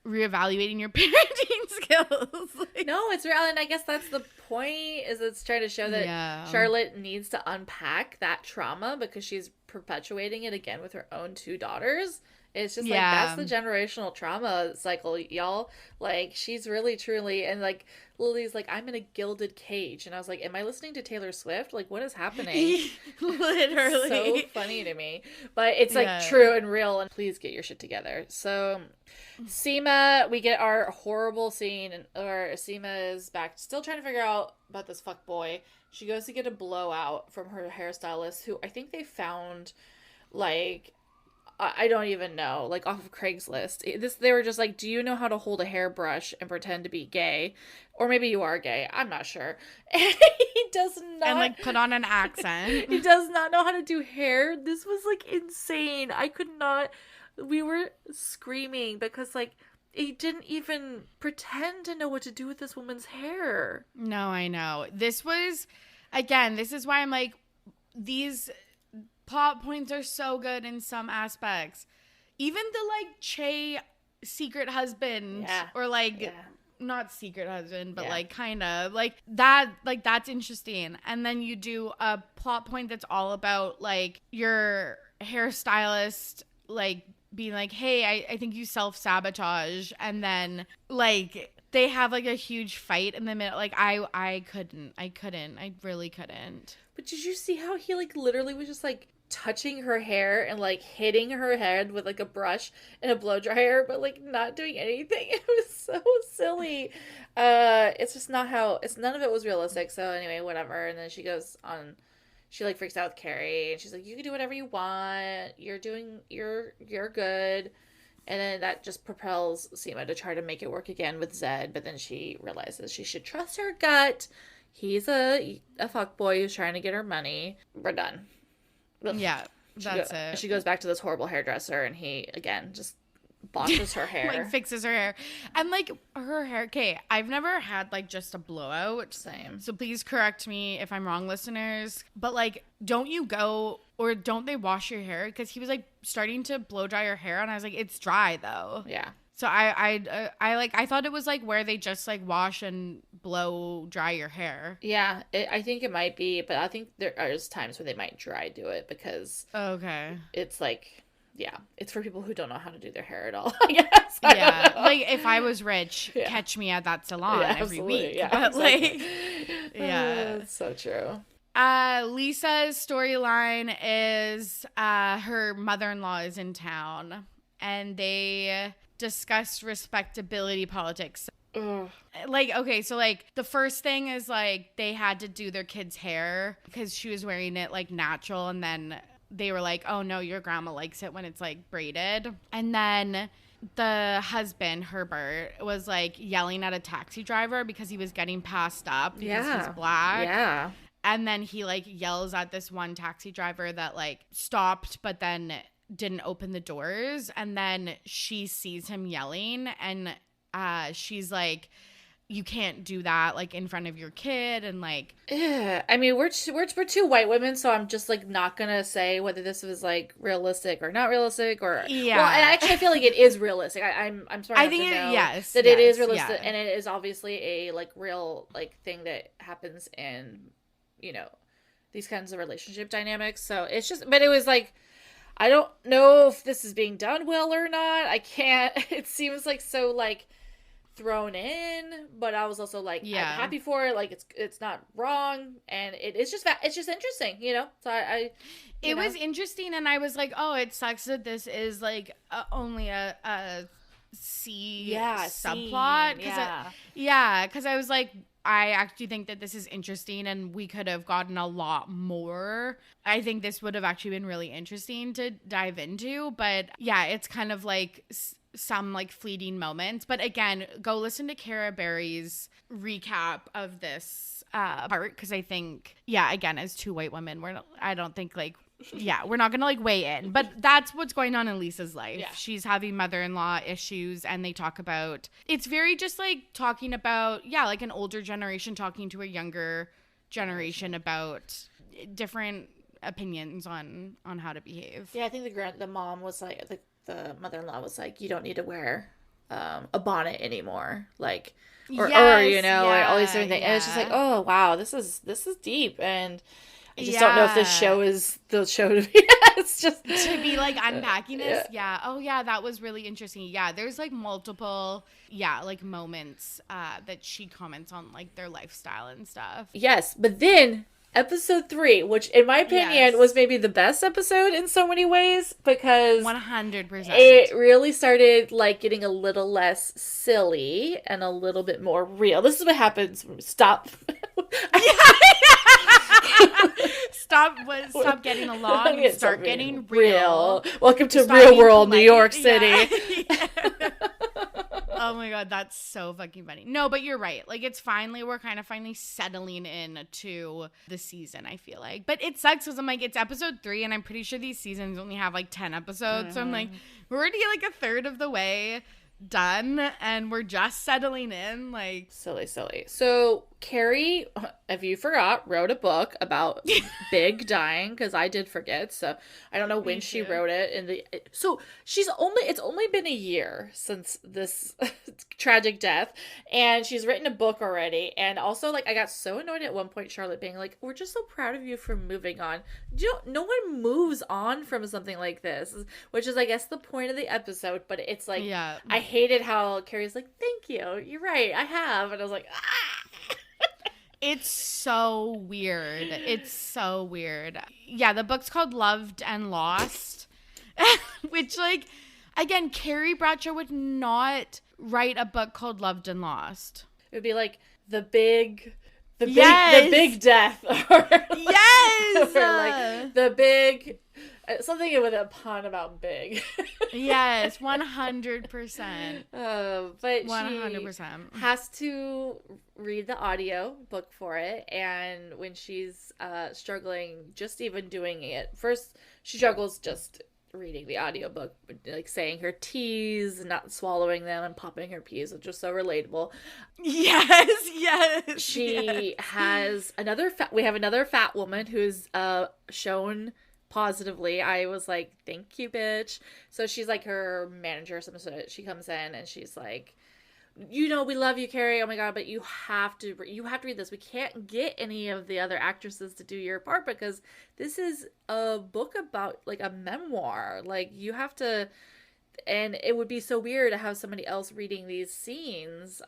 reevaluating your parenting skills? Like, no, it's real, and I guess that's the point, is it's trying to show that Charlotte needs to unpack that trauma because she's perpetuating it again with her own 2 daughters. It's just like, that's the generational trauma cycle, y'all. Like, she's really, truly, and like, Lily's like, I'm in a gilded cage. And I was like, am I listening to Taylor Swift? Like, what is happening? Literally. So funny to me. But it's like true and real, and please get your shit together. So, Seema, we get our horrible scene, or Seema is back, still trying to figure out about this fuck boy. She goes to get a blowout from her hairstylist, who I think they found, like, I don't even know, like off of Craigslist. They were just like, do you know how to hold a hairbrush and pretend to be gay? Or maybe you are gay. I'm not sure. And he does not. And like put on an accent. He does not know how to do hair. This was like insane. I could not. We were screaming because like he didn't even pretend to know what to do with this woman's hair. No, I know. This was, again, this is why I'm like, these plot points are so good in some aspects. Even the like Che secret husband, or like not secret husband, but like kind of like that, like that's interesting. And then you do a plot point that's all about like your hairstylist like being like, hey, I think you self-sabotage, and then like they have like a huge fight in the middle. Like I really couldn't. But did you see how he like literally was just like touching her hair and like hitting her head with like a brush and a blow dryer, but like not doing anything? It was so silly. It's just not how, it's none of it was realistic. So anyway, whatever. And then she goes on, she like freaks out with Carrie, and she's like, you can do whatever you want, you're good. And then that just propels Seema to try to make it work again with Zed, but then she realizes she should trust her gut. He's a fuckboy who's trying to get her money. We're done. Ugh. Yeah, that's it. She goes back to this horrible hairdresser, and he, again, just botches her hair. Like, fixes her hair. And, like, her hair... Okay, I've never had, like, just a blowout. Same. So please correct me if I'm wrong, listeners. But, like, don't you go... Or don't they wash your hair? Because he was, like, starting to blow dry her hair, and I was like, it's dry, though. Yeah. So I thought it was like where they just like wash and blow dry your hair. Yeah, I think it might be, but I think there are times where they might dry do it because it's like, yeah, it's for people who don't know how to do their hair at all, I guess. Yeah, like if I was rich, catch me at that salon every week. Yeah, but exactly. like, yeah, it's so true. Lisa's storyline is her mother-in-law is in town, and they discuss respectability politics. Ugh. Like, okay, so like the first thing is like they had to do their kid's hair because she was wearing it like natural, and then they were like, oh no, your grandma likes it when it's like braided. And then the husband, Herbert, was like yelling at a taxi driver because he was getting passed up because he's black. Yeah. And then he like yells at this one taxi driver that like stopped but then didn't open the doors, and then she sees him yelling, and she's like, you can't do that like in front of your kid, and like, I mean, we're two white women, so I'm just like not gonna say whether this was like realistic or not realistic, or well, I actually feel like it is realistic. I'm smart enough to know that it is realistic, and it is obviously a like real like thing that happens in, you know, these kinds of relationship dynamics. So it's just, but it was like, I don't know if this is being done well or not. I can't. It seems like so like thrown in, but I was also like, I'm happy for it. Like it's not wrong, and it's just interesting, you know. So it was interesting, and I was like, oh, it sucks that this is like only a C subplot. Because I was like, I actually think that this is interesting and we could have gotten a lot more. I think this would have actually been really interesting to dive into. But yeah, it's kind of like some like fleeting moments. But again, go listen to Cara Berry's recap of this part, because I think, yeah, again, as two white women, I don't think like, yeah, we're not gonna like weigh in, but that's what's going on in Lisa's life. Yeah. She's having mother-in-law issues, and they talk about, it's very just like talking about, yeah, like an older generation talking to a younger generation about different opinions on how to behave. Yeah, I think the mom was like, the mother-in-law was like, you don't need to wear a bonnet anymore, like, or you know, like all these different things. And it's just like, oh wow, this is deep, and I just don't know if this show is the show to be. It's just to be like unpacking this. Yeah. Oh yeah, that was really interesting. Yeah, there's like multiple like moments that she comments on like their lifestyle and stuff. Yes, but then episode 3, which in my opinion was maybe the best episode in so many ways, because 100%. It really started like getting a little less silly and a little bit more real. This is what happens. Stop getting along and start getting real. Welcome to real world, New York City. Yeah. Oh my god, that's so fucking funny. No, but you're right. Like, it's we're kind of finally settling in to the season, I feel like. But it sucks because I'm like, it's episode 3, and I'm pretty sure these seasons only have like 10 episodes. Mm-hmm. So I'm like, we're already like a third of the way done, and we're just settling in. Like, silly. So Carrie, if you forgot, wrote a book about Big dying, because I did forget, so I don't know when she wrote it. So it's only been a year since this tragic death, and she's written a book already. And also, like, I got so annoyed at one point, Charlotte being like, we're just so proud of you for moving on. No one moves on from something like this, which is, I guess, the point of the episode. But it's like, I hated how Carrie's like, thank you, you're right, I have. And I was like, ah. It's so weird. Yeah, the book's called Loved and Lost, which, like, again, Carrie Bradshaw would not write a book called Loved and Lost. It would be like the big death, or yes, or like the big something with a pun about big. Yes, 100%. But 100% she has to read the audio book for it, and when she's struggling just even doing it, first she struggles just reading the audiobook, like saying her T's, not swallowing them, and popping her P's, which is so relatable. Yes. She has we have another fat woman who's shown positively. I was like, thank you, bitch. So she's like her manager or something. So she comes in and she's like, you know, we love you, Carrie. Oh my god, but you have to read this. We can't get any of the other actresses to do your part because this is a book about like a memoir. Like, you have to, and it would be so weird to have somebody else reading these scenes.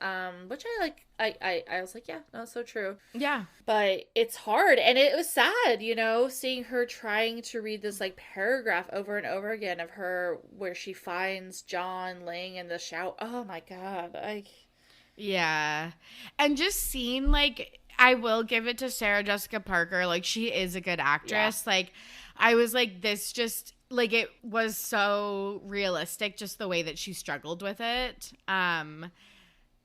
Which I like. I was like, yeah, no, so true. Yeah. But it's hard, and it was sad, you know, seeing her trying to read this like paragraph over and over again of her where she finds John laying in the shower. Oh my god. Yeah. And just seeing, like, I will give it to Sarah Jessica Parker. Like, she is a good actress. Yeah. Like, I was like, this just, like, it was so realistic, just the way that she struggled with it.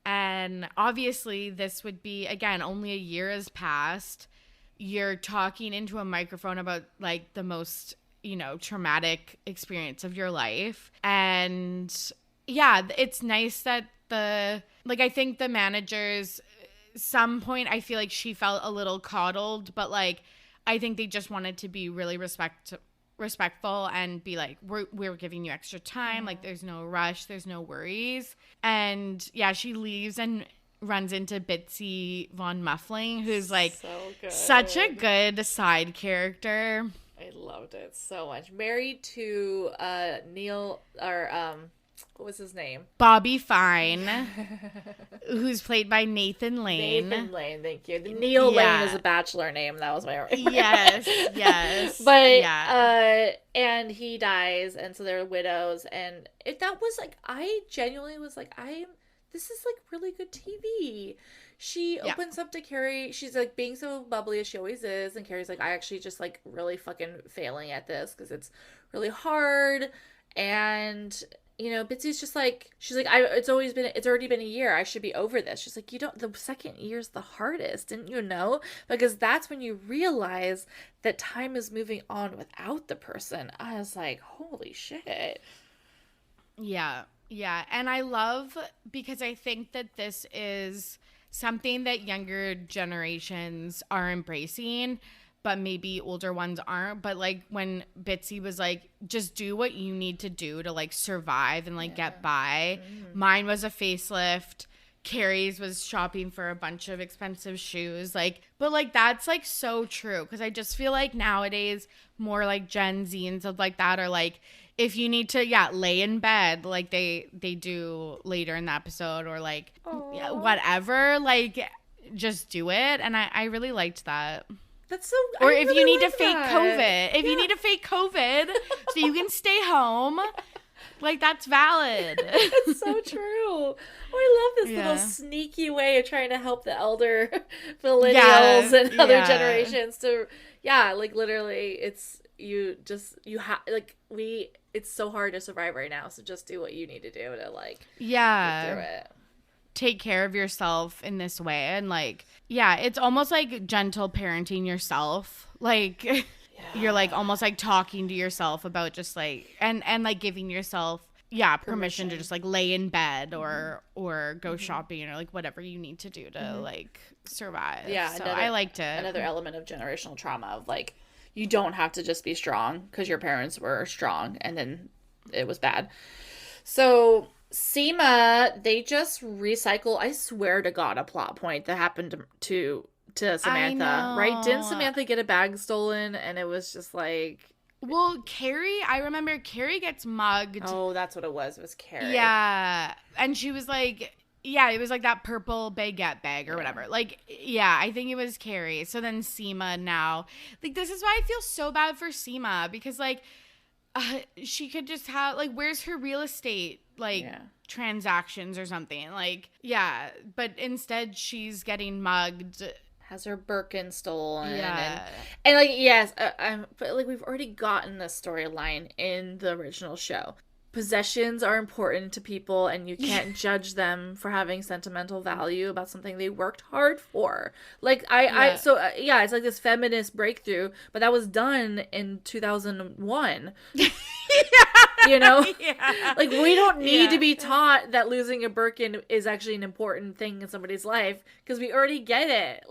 And obviously this would be, again, only a year has passed. You're talking into a microphone about, like, the most, you know, traumatic experience of your life. And yeah, it's nice that I think the managers, some point, I feel like she felt a little coddled, but, like, I think they just wanted to be really respectful and be like, we're giving you extra time. Like, there's no rush, there's no worries. And yeah, she leaves and runs into Bitsy Von Muffling, who's like such a good side character. I loved it so much. Married to Neil, or what was his name? Bobby Fine, who's played by Nathan Lane. Nathan Lane, thank you. Neil Lane is a bachelor name. That was my Yes. But and he dies, and so they're widows, and that was like, I genuinely was like, this is like really good TV. She opens up to Carrie. She's like being so bubbly as she always is. And Carrie's like, I actually just like really fucking failing at this because it's really hard. And, you know, Bitsy's just like, she's like, it's already been a year. I should be over this. She's like, the second year's the hardest. Didn't you know? Because that's when you realize that time is moving on without the person. I was like, holy shit. Yeah. Yeah. And I love, because I think that this is something that younger generations are embracing, but maybe older ones aren't. But like when Bitsy was like, just do what you need to do to like survive and like get by. Mine was a facelift. Carrie's was shopping for a bunch of expensive shoes. Like, but like that's like so true, because I just feel like nowadays more like Gen Z and stuff like that are like, if you need to, lay in bed, like they do later in the episode, or like whatever, like just do it. And I really liked that. That's so. Or if you need to fake COVID, if you need to fake COVID so you can stay home, like that's valid. That's so true. Oh, I love this little sneaky way of trying to help the elder millennials and other generations to, like literally, it's. It's so hard to survive right now, so just do what you need to do to like get through it. Take care of yourself in this way, and like it's almost like gentle parenting yourself, like you're like almost like talking to yourself about just like and like giving yourself permission to just like lay in bed or go shopping or like whatever you need to do to like survive. So I liked it. Another element of generational trauma of like, you don't have to just be strong because your parents were strong and then it was bad. So Seema, they just recycle, I swear to God, a plot point that happened to Samantha, right? Didn't Samantha get a bag stolen? And it was just like... Well, Carrie, I remember Carrie gets mugged. Oh, that's what it was. It was Carrie. Yeah. And she was like... Yeah, it was like that purple baguette bag or whatever. Like, I think it was Carrie. So then Seema now. Like, this is why I feel so bad for Seema. Because, like, she could just have... Like, where's her real estate, like, transactions or something? Like, but instead she's getting mugged. Has her Birkin stolen. And like, yes, but, like, we've already gotten this storyline in the original show. Possessions are important to people, and you can't judge them for having sentimental value about something they worked hard for. Like, it's like this feminist breakthrough, but that was done in 2001. You know? Like, we don't need to be taught that losing a Birkin is actually an important thing in somebody's life, because we already get it.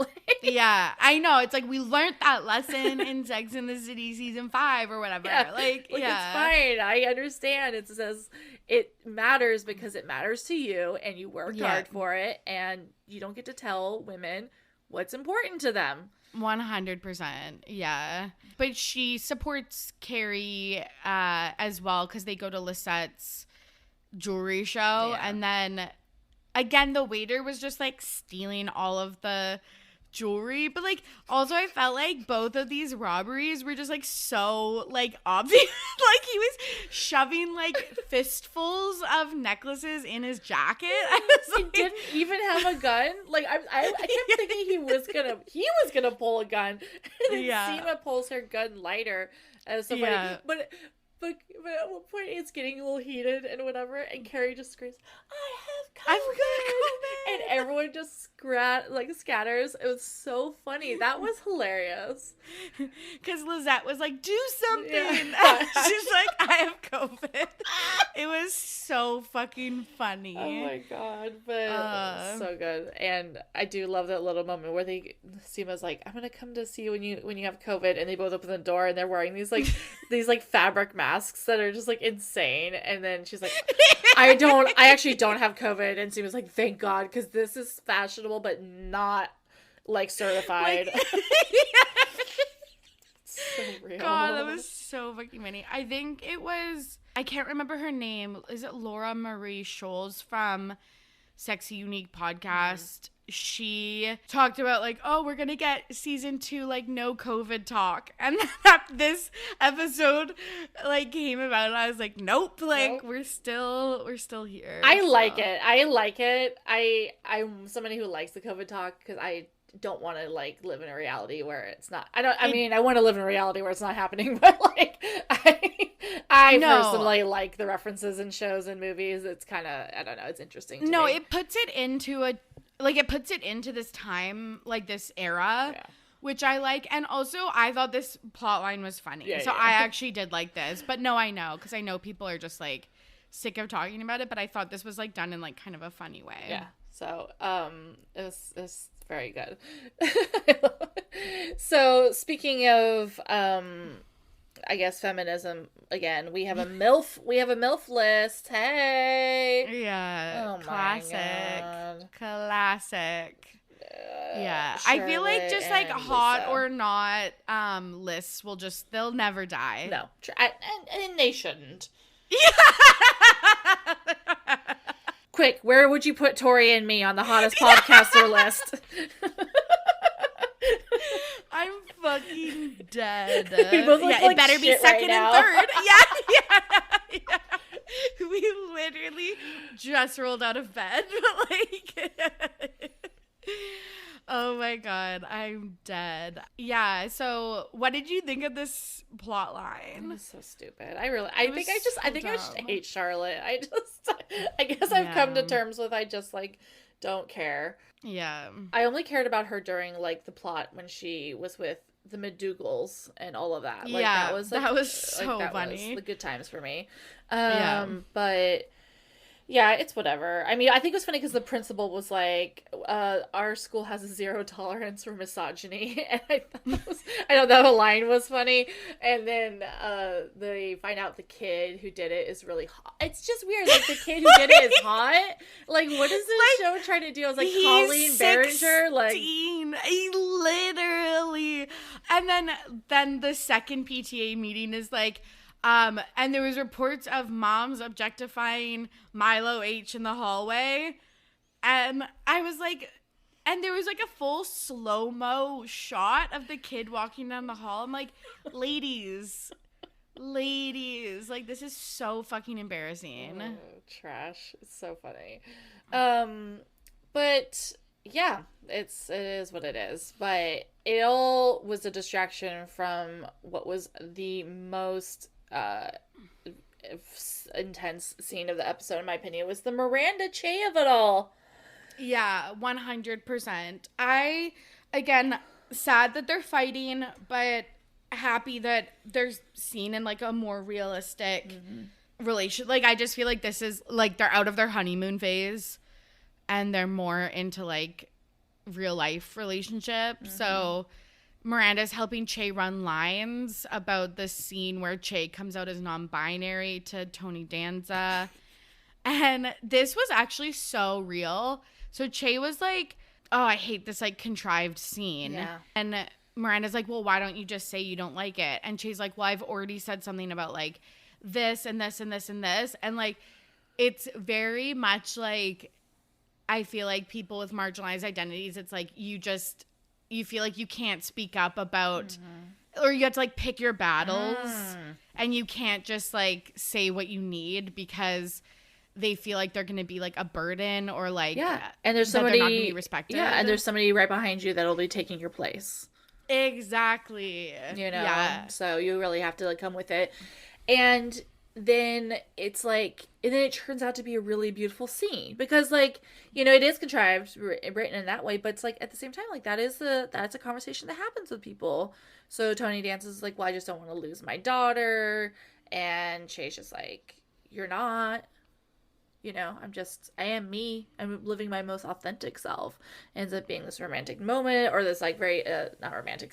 I know. It's like we learned that lesson in Sex and the City season 5 or whatever. Like, it's fine. I understand. It says it matters because it matters to you, and you worked hard for it, and you don't get to tell women what's important to them. 100%. Yeah. But she supports Carrie as well, because they go to Lisette's jewelry show. And then, again, the waiter was just, like, stealing all of the jewelry. But, like, also I felt like both of these robberies were just, like, so, like, obvious. Like, he was shoving, like, fistfuls of necklaces in his jacket. He didn't even have a gun. Like, I kept thinking he was gonna pull a gun. And then Seema pulls her gun lighter. And so funny. But at one point it's getting a little heated and whatever, and Carrie just screams, I've got COVID. And everyone just scatters. It was so funny. That was hilarious. Because Lizette was like, do something. She's like, I have COVID. It was so fucking funny. Oh my God. But so good. And I do love that little moment where Seema's like, I'm gonna come to see you when you have COVID, and they both open the door and they're wearing these like fabric masks that are just like insane. And then she's like, I actually don't have COVID. And Seema's like, thank God, because this is fashionable but not like certified. So real. God, that was so fucking funny. I think it was, I can't remember her name. Is it Laura Marie Scholes from Sexy Unique podcast? she talked about like, oh, we're gonna get season 2 like no COVID talk, and then this episode like came about, and I was like, nope, like we're still here. I like it. I'm somebody who likes the COVID talk because I don't want to like live in a reality where it's not. I want to live in a reality where it's not happening, but like I personally like the references in shows and movies. It's kind of, I don't know, it's interesting to me. It puts it into this time, like this era, which I like. And also I thought this plot line was funny. I actually did like this. But no, I know, because I know people are just like sick of talking about it, but I thought this was like done in like kind of a funny way. Yeah. So it was very good. So speaking of I guess feminism again, we have a MILF list. Hey. Yeah. Oh classic. My God. Classic. Yeah. Charlotte, I feel like just like hot Lisa. or not lists will they'll never die. No. And they shouldn't. Quick, where would you put Torry and me on the hottest podcaster list? I'm fucking dead. We both look like it better be shit second right and now. third. Yeah. We literally just rolled out of bed. Like, oh my God, I'm dead. Yeah. So, what did you think of this plot line? It was so stupid. I think I just hate Charlotte. I guess I've Yeah. come to terms with I just like don't care. Yeah. I only cared about her during like the plot when she was with the McDougalls and all of that. Like, Yeah, that was so funny. Was the good times for me. But yeah, it's whatever. I mean, I think it was funny because the principal was like, our school has a zero tolerance for misogyny. And I thought that line was funny. And then they find out the kid who did it is really hot. It's just weird. Like, the kid who did it is hot. Like, what is this show trying to do? I was like, Colleen Berenger? Like, he literally. And then the second PTA meeting is like, and there was reports of moms objectifying Milo H in the hallway. And I was like, and there was like a full slow-mo shot of the kid walking down the hall. I'm like, ladies, like, this is so fucking embarrassing. Oh, trash. It's so funny. But yeah, it is what it is. But it all was a distraction from what was the most intense scene of the episode, in my opinion. It was the Miranda Che of it all. Yeah, 100%. Again, sad that they're fighting, but happy that they're seen in like a more realistic relation. Like, I just feel like this is like they're out of their honeymoon phase and they're more into like real life relationships. So Miranda's helping Che run lines about the scene where Che comes out as non-binary to Tony Danza. And this was actually so real. So Che was like, oh, I hate this like contrived scene. Yeah. And Miranda's like, well, why don't you just say you don't like it? And Che's like, well, I've already said something about like this and this and this and this. And like, it's very much like, I feel like people with marginalized identities, it's like you feel like you can't speak up about, or you have to like pick your battles and you can't just like say what you need because they feel like they're going to be like a burden or like, and there's that somebody they're not going to be respected. Yeah, and there's somebody right behind you that'll be taking your place. Exactly. You know? Yeah. So you really have to like come with it. And then it's like, and then it turns out to be a really beautiful scene because like, you know, it is contrived, written in that way, but it's like at the same time, like that's a conversation that happens with people. So Tony Danza's like, well, I just don't want to lose my daughter. And Che's just like, you're not, you know, I am me. I'm living my most authentic self. Ends up being this romantic moment or this like very, not romantic,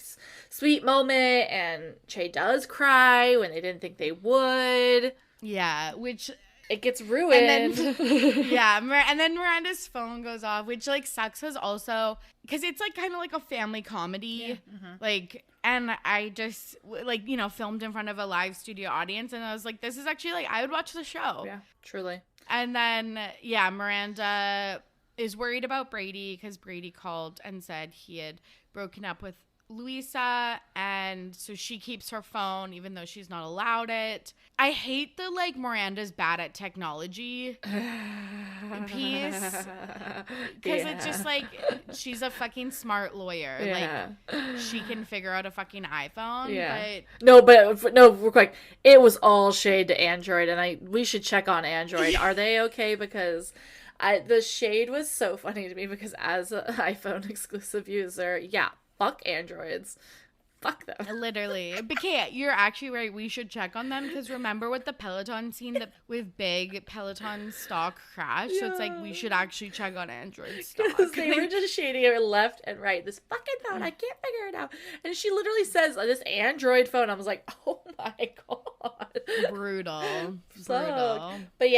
sweet moment. And Che does cry when they didn't think they would. Yeah, which it gets ruined. And then, yeah, and then Miranda's phone goes off, which like sucks because also, because it's like kind of like a family comedy. Yeah. Like, and I just like, you know, filmed in front of a live studio audience. And I was like, this is actually like, I would watch the show. Yeah, truly. And then, yeah, Miranda is worried about Brady because Brady called and said he had broken up with Louisa, and so she keeps her phone even though she's not allowed it. I hate the like Miranda's bad at technology piece because it's just like she's a fucking smart lawyer. Like she can figure out a fucking iPhone. But no, real quick, it was all shade to Android, and we should check on Android. Are they okay? Because the shade was so funny to me because as an iPhone exclusive user, fuck Androids. Fuck them. Literally. But Kate, you're actually right. We should check on them because remember with the Peloton scene that with big Peloton stock crash? Yeah. So it's like we should actually check on Android stock. Because they were just shading her left and right. This fucking phone, I can't figure it out. And she literally says, this Android phone. I was like, oh my God. Brutal. Brutal. But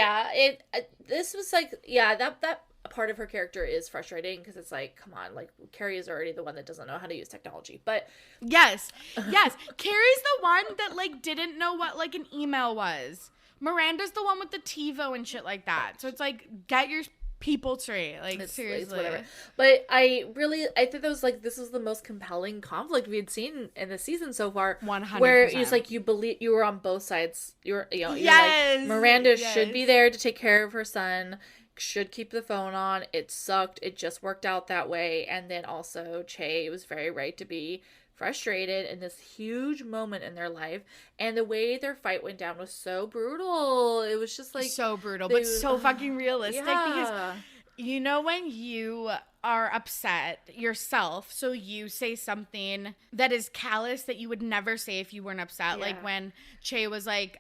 this was like, that part of her character is frustrating because it's like, come on, like Carrie is already the one that doesn't know how to use technology. But yes, Carrie's the one that like didn't know what like an email was. Miranda's the one with the TiVo and shit like that. So it's like, get your people straight, like seriously. It's whatever. But I think that was like, this is the most compelling conflict we had seen in the season so far. 100%. Where it's like you believe you were on both sides. You're like, Miranda should be there to take care of her son. Should keep the phone on. It sucked. It just worked out that way. And then also Che was very right to be frustrated in this huge moment in their life. And the way their fight went down was so brutal. It was just like so brutal, but so fucking realistic because you know when you are upset yourself, so you say something that is callous that you would never say if you weren't upset. Like when Che was like,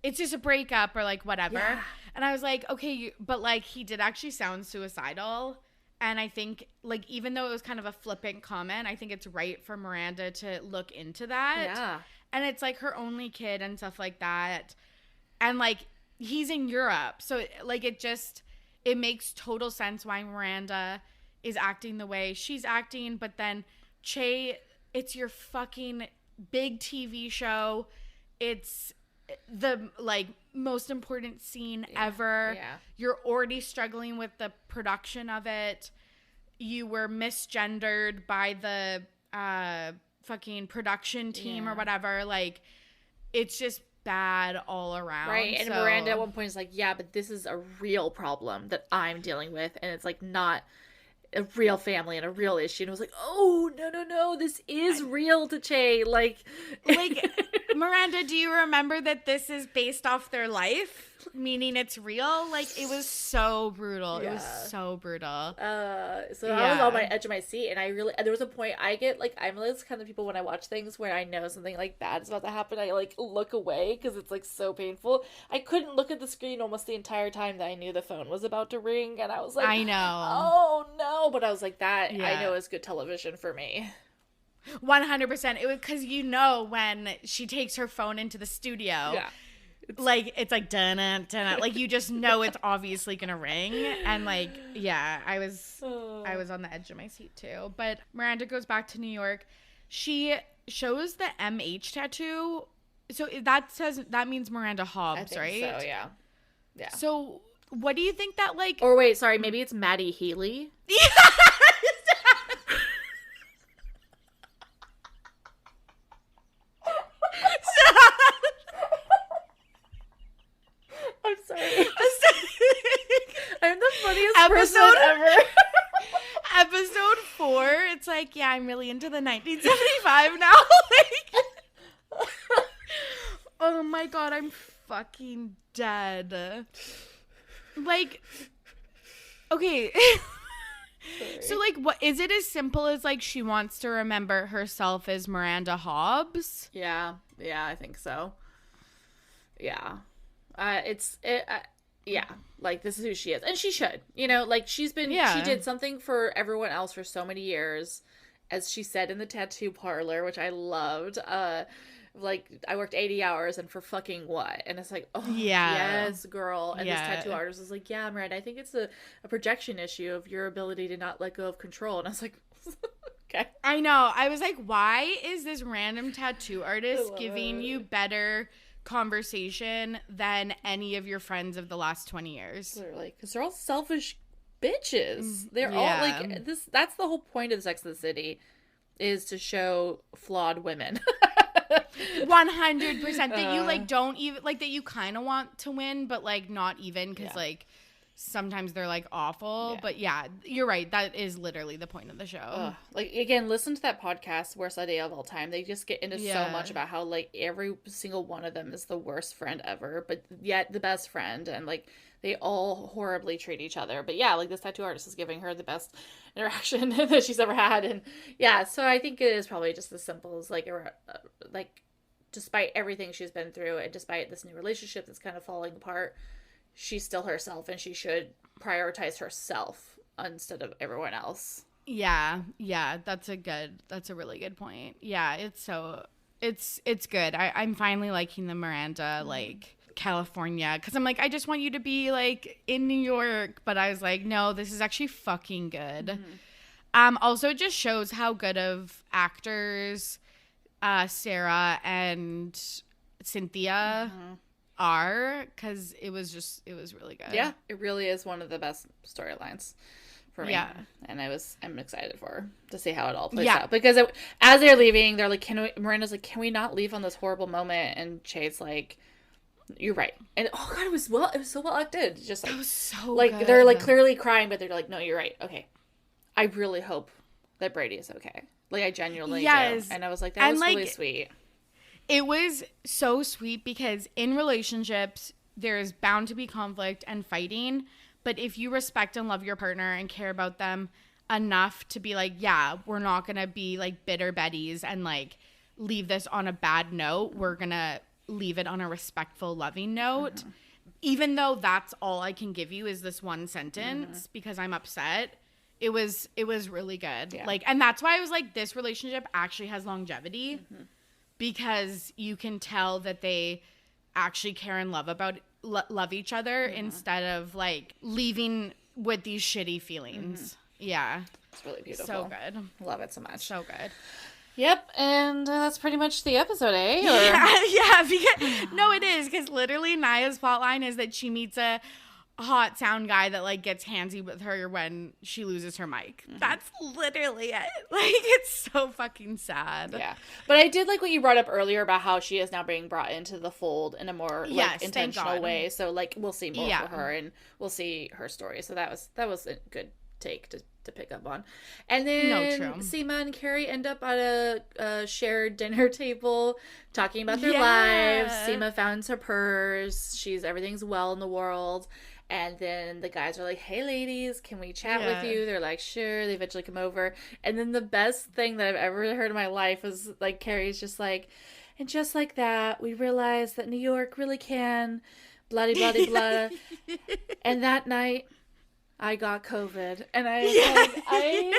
it's just a breakup or like whatever. Yeah. And I was like, okay, but like he did actually sound suicidal. And I think like even though it was kind of a flippant comment, I think it's right for Miranda to look into that. Yeah. And it's like her only kid and stuff like that. And like he's in Europe. So like it makes total sense why Miranda is acting the way she's acting. But then Che, it's your fucking big TV show. It's the like most important scene ever. You're already struggling with the production of it. You were misgendered by the fucking production team or whatever. Like it's just bad all around. Right. And Miranda at one point is like, but this is a real problem that I'm dealing with, and it's like not a real family and a real issue. And it was like, oh no, this is real to Che. Like Miranda, do you remember that this is based off their life? Meaning it's real? Like, it was so brutal. Yeah. It was so brutal. I was on my edge of my seat, and there was a point I get, like, I'm those kind of people when I watch things where I know something, like, bad is about to happen, I, like, look away, because it's, like, so painful. I couldn't look at the screen almost the entire time that I knew the phone was about to ring, and I was like, I know. Oh, no. But I was like, that, I know is good television for me. 100%. It was because when she takes her phone into the studio, it's like dun dun, like you just know it's obviously gonna ring, and like I was on the edge of my seat too. But Miranda goes back to New York. She shows the MH tattoo, so that means Miranda Hobbs, right? So yeah. So what do you think that like? Or wait, sorry, maybe it's Maddie Healy. I'm sorry. I'm the funniest person ever. Episode 4, it's like, I'm really into the 1975 now. Like, oh my God, I'm fucking dead. Like, okay. So, like, what is it as simple as, like, she wants to remember herself as Miranda Hobbs? Yeah, I think so. Yeah. Like, this is who she is. And she should, like, she did something for everyone else for so many years, as she said in the tattoo parlor, which I loved. Like, I worked 80 hours and for fucking what? And it's like, oh, yes, girl. And this tattoo artist was like, Miranda, I think it's a projection issue of your ability to not let go of control. And I was like, okay. I know. I was like, why is this random tattoo artist giving you better conversation than any of your friends of the last 20 years? Literally. Because they're all selfish bitches. They're all like this. That's the whole point of Sex and the City, is to show flawed women. 100% that you like don't even like, that you kind of want to win, but like not even, because like sometimes they're like awful. But yeah, you're right, that is literally the point of the show. Like, again, listen to that podcast, Worst Idea of All Time. They just get into so much about how like every single one of them is the worst friend ever, but yet the best friend, and like they all horribly treat each other. But yeah, like this tattoo artist is giving her the best interaction that she's ever had. And yeah, so I think it is probably just as simple as like despite everything she's been through, and despite this new relationship that's kind of falling apart, she's still herself, and she should prioritize herself instead of everyone else. Yeah, that's a really good point. Yeah, it's good. I'm finally liking the Miranda like California, because I'm like, I just want you to be like in New York, but I was like, no, this is actually fucking good. Also, it just shows how good of actors Sarah and Cynthia are, because it was really good. Yeah, it really is one of the best storylines for me. And I'm excited for her to see how it all plays out, because as they're leaving, they're like, Miranda's like, can we not leave on this horrible moment? And Shade's like, you're right. And oh god, it was so well acted. Just like, it was so like good. They're like clearly crying, but they're like, no, you're right. Okay, I really hope that Brady is okay. Like, I genuinely do. And I was like, that was really sweet. It was so sweet, because in relationships, there's bound to be conflict and fighting. But if you respect and love your partner and care about them enough to be like, yeah, we're not going to be like bitter Bettys and like leave this on a bad note. We're going to leave it on a respectful, loving note. Even though that's all I can give you is this one sentence because I'm upset. It was really good. Yeah. Like, and that's why I was like, this relationship actually has longevity, because you can tell that they actually care and love each other instead of like leaving with these shitty feelings. Yeah. It's really beautiful. So good. Love it so much. So good. Yep, and that's pretty much the episode, eh? Yeah, because, no, it is, because literally Naya's plotline is that she meets a hot sound guy that like gets handsy with her when she loses her mic. That's literally it. Like, it's so fucking sad. Yeah, but I did like what you brought up earlier about how she is now being brought into the fold in a more like intentional way. So like we'll see more for her, and we'll see her story. So that was a good take to pick up on. And then Seema and Carrie end up at a shared dinner table talking about their lives. Seema found her purse. Everything's well in the world. And then the guys are like, hey ladies, can we chat with you? They're like, sure. They eventually come over. And then the best thing that I've ever heard in my life is like, Carrie's just like, and just like that, we realized that New York really can blah blah blah blah. And that night I got COVID, and I was like, I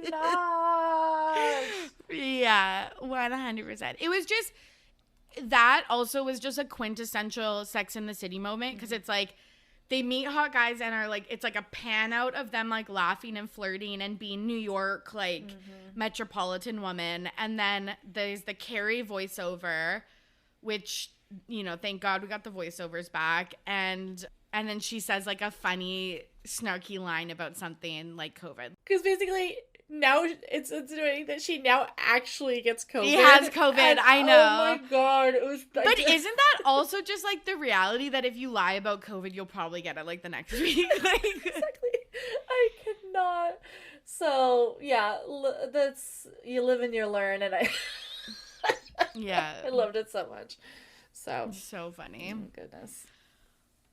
cannot. Yeah, 100%. It was just, that also was just a quintessential Sex in the City moment, because it's like, they meet hot guys and are like, it's like a pan out of them like laughing and flirting and being New York, like metropolitan woman. And then there's the Carrie voiceover, which, you know, thank God we got the voiceovers back. And then she says like a funny, snarky line about something like COVID. Because basically now it's insinuating that she now actually gets COVID. He has COVID, and, I know. Oh my God. It was like, but isn't that also just like the reality that if you lie about COVID, you'll probably get it like the next week? Like, exactly. I cannot. So yeah, you live and you learn, and I loved it so much. So funny. Oh, goodness.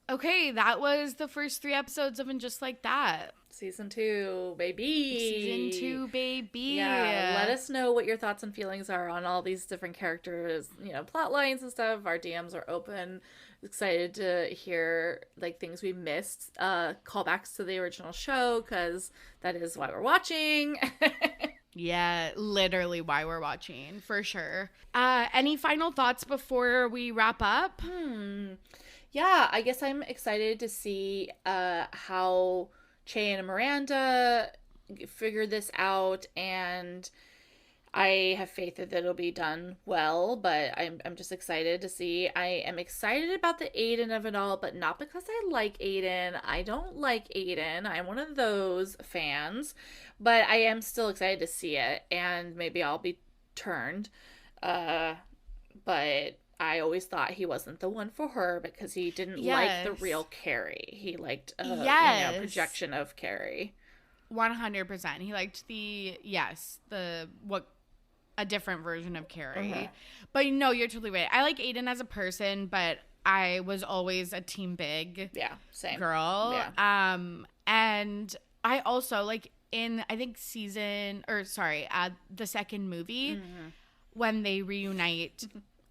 Okay, that was the first 3 episodes of And Just Like That. Season 2, baby. Season 2, baby. Yeah, let us know what your thoughts and feelings are on all these different characters, you know, plot lines and stuff. Our DMs are open. Excited to hear, like, things we missed, callbacks to the original show, because that is why we're watching. Yeah, literally why we're watching, for sure. Any final thoughts before we wrap up? Yeah, I guess I'm excited to see how Che and Miranda figure this out, and I have faith that it'll be done well, but I'm just excited to see. I am excited about the Aiden of it all, but not because I like Aiden. I don't like Aiden. I'm one of those fans, but I am still excited to see it, and maybe I'll be turned. But I always thought he wasn't the one for her because he didn't like the real Carrie. He liked projection of Carrie. 100%. He liked a different version of Carrie. Uh-huh. But no, you're totally right. I like Aiden as a person, but I was always a Team Big same girl. Yeah. And I also like in I think the second movie when they reunite,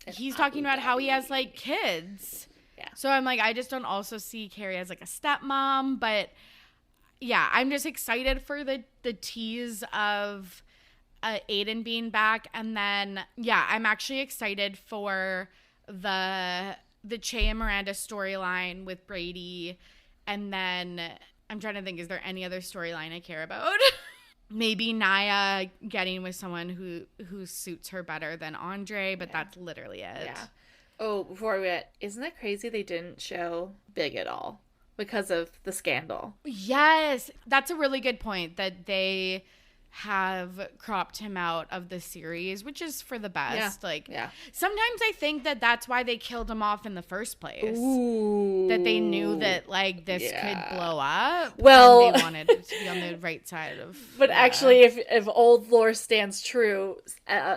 he's talking about how he has like kids. Yeah. So I'm like, I just don't also see Carrie as like a stepmom, but yeah, I'm just excited for the tease of Aiden being back, and then I'm actually excited for the Che and Miranda storyline with Brady, and then I'm trying to think, is there any other storyline I care about? Maybe Naya getting with someone who suits her better than Andre, but that's literally it. Yeah. Oh, before we isn't that crazy they didn't show Big at all because of the scandal? Yes, that's a really good point that they have cropped him out of the series, which is for the best. Sometimes I think that that's why they killed him off in the first place. Ooh. That they knew that like this could blow up. Well, and they wanted it to be on the right side of. But actually, if old lore stands true,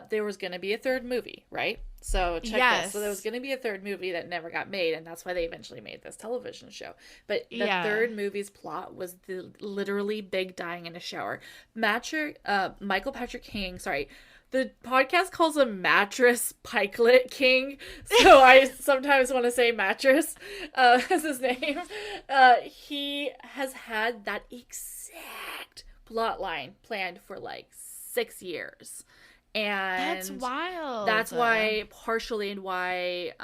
there was going to be a third movie, right? So check this. So there was going to be a third movie that never got made, and that's why they eventually made this television show. But the third movie's plot was literally Big dying in a shower. Michael Patrick King, the podcast calls him Mattress Pikelet King, so I sometimes want to say Mattress as his name. He has had that exact plot line planned for like 6 years. And that's wild. That's why, partially, and why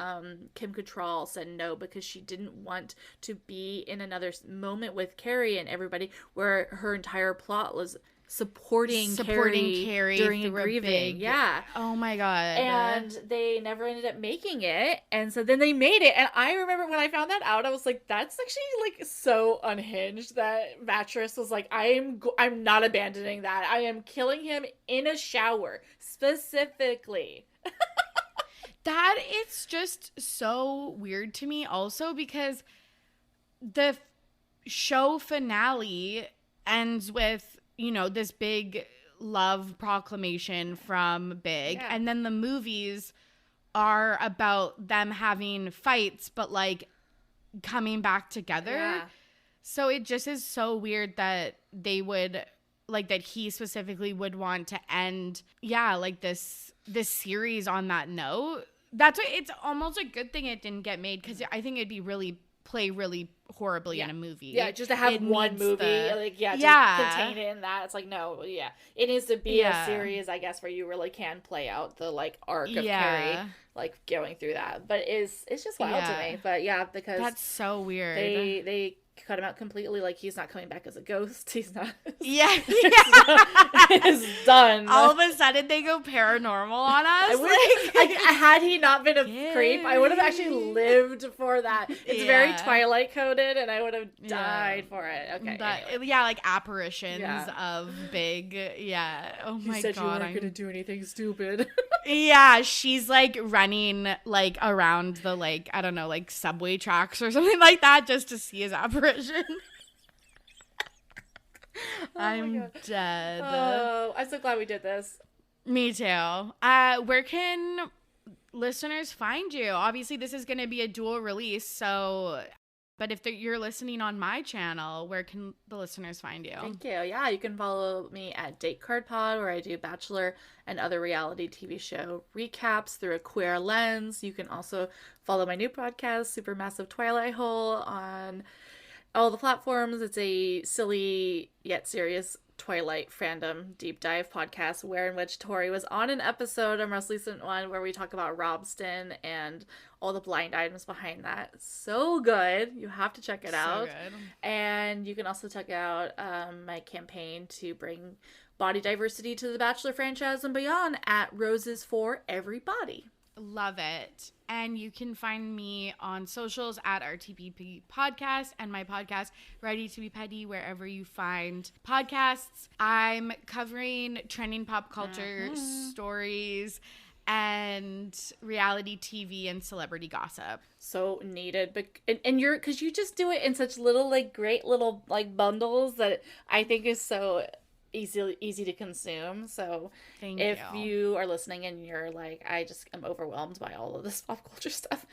Kim Cattrall said no, because she didn't want to be in another moment with Carrie and everybody where her entire plot was supporting Carrie during a grieving. Yeah. Oh my God. And they never ended up making it. And so then they made it. And I remember when I found that out, I was like, that's actually like so unhinged that Mattress was like, I'm not abandoning that. I am killing him in a shower specifically. That it's just so weird to me also because the show finale ends with, you know, this big love proclamation from Big. Yeah. And then the movies are about them having fights, but like coming back together. Yeah. So it just is so weird that they would, like, that he specifically would want to end, like this series on that note. That's why it's almost a good thing it didn't get made, because I think it'd be play really horribly in a movie. Yeah, just to have one movie, to contain it in that. It's like, no, it needs to be a series, I guess, where you really can play out the like arc of Carrie, like going through that. But it's just wild to me. But because that's so weird. They cut him out completely. Like, he's not coming back as a ghost. He's not. It's done. All of a sudden, they go paranormal on us. Had he not been a creep, I would have actually lived for that. It's very Twilight coded, and I would have died for it. Okay. Anyway. Like apparitions of Big. Yeah. Oh my God. You said you weren't gonna do anything stupid. She's like running like around the like, I don't know, like subway tracks or something like that just to see his apparition. I'm dead. Oh, I'm so glad we did this. Me too. Where can listeners find you? Obviously, this is going to be a dual release, so... But if you're listening on my channel, where can the listeners find you? Thank you. Yeah, you can follow me at Date Card Pod, where I do Bachelor and other reality TV show recaps through a queer lens. You can also follow my new podcast, Supermassive Twilight Hole, on all the platforms. It's a silly yet serious Twilight fandom deep dive podcast in which Torry was on an episode, our most recent one, where we talk about Robston and all the blind items behind that. So good. You have to check it out. Good. And you can also check out my campaign to bring body diversity to the Bachelor franchise and beyond at Roses for Everybody. Love it. And you can find me on socials at RTPP Podcast and my podcast, Ready to Be Petty, wherever you find podcasts. I'm covering trending pop culture stories and reality TV and celebrity gossip. So needed. But and you're, because you just do it in such little, like, great little, like, bundles that I think is so easy to consume. So if you are listening and you're like, I just am overwhelmed by all of this pop culture stuff,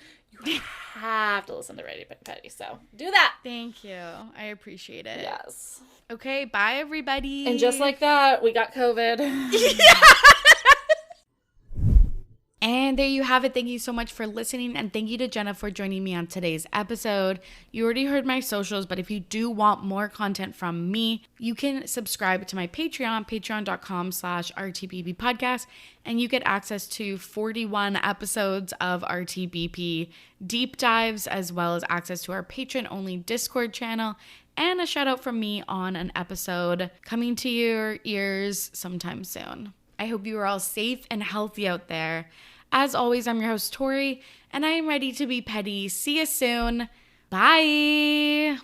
you have to listen to Ready to Be Petty. So do that. Thank you. I appreciate it. Yes. Okay, bye everybody. And just like that, we got COVID. And there you have it. Thank you so much for listening. And thank you to Jenna for joining me on today's episode. You already heard my socials, but if you do want more content from me, you can subscribe to my Patreon, patreon.com/RTBP podcast. And you get access to 41 episodes of RTBP deep dives, as well as access to our patron-only Discord channel and a shout out from me on an episode coming to your ears sometime soon. I hope you are all safe and healthy out there. As always, I'm your host, Torry, and I am ready to be petty. See you soon. Bye.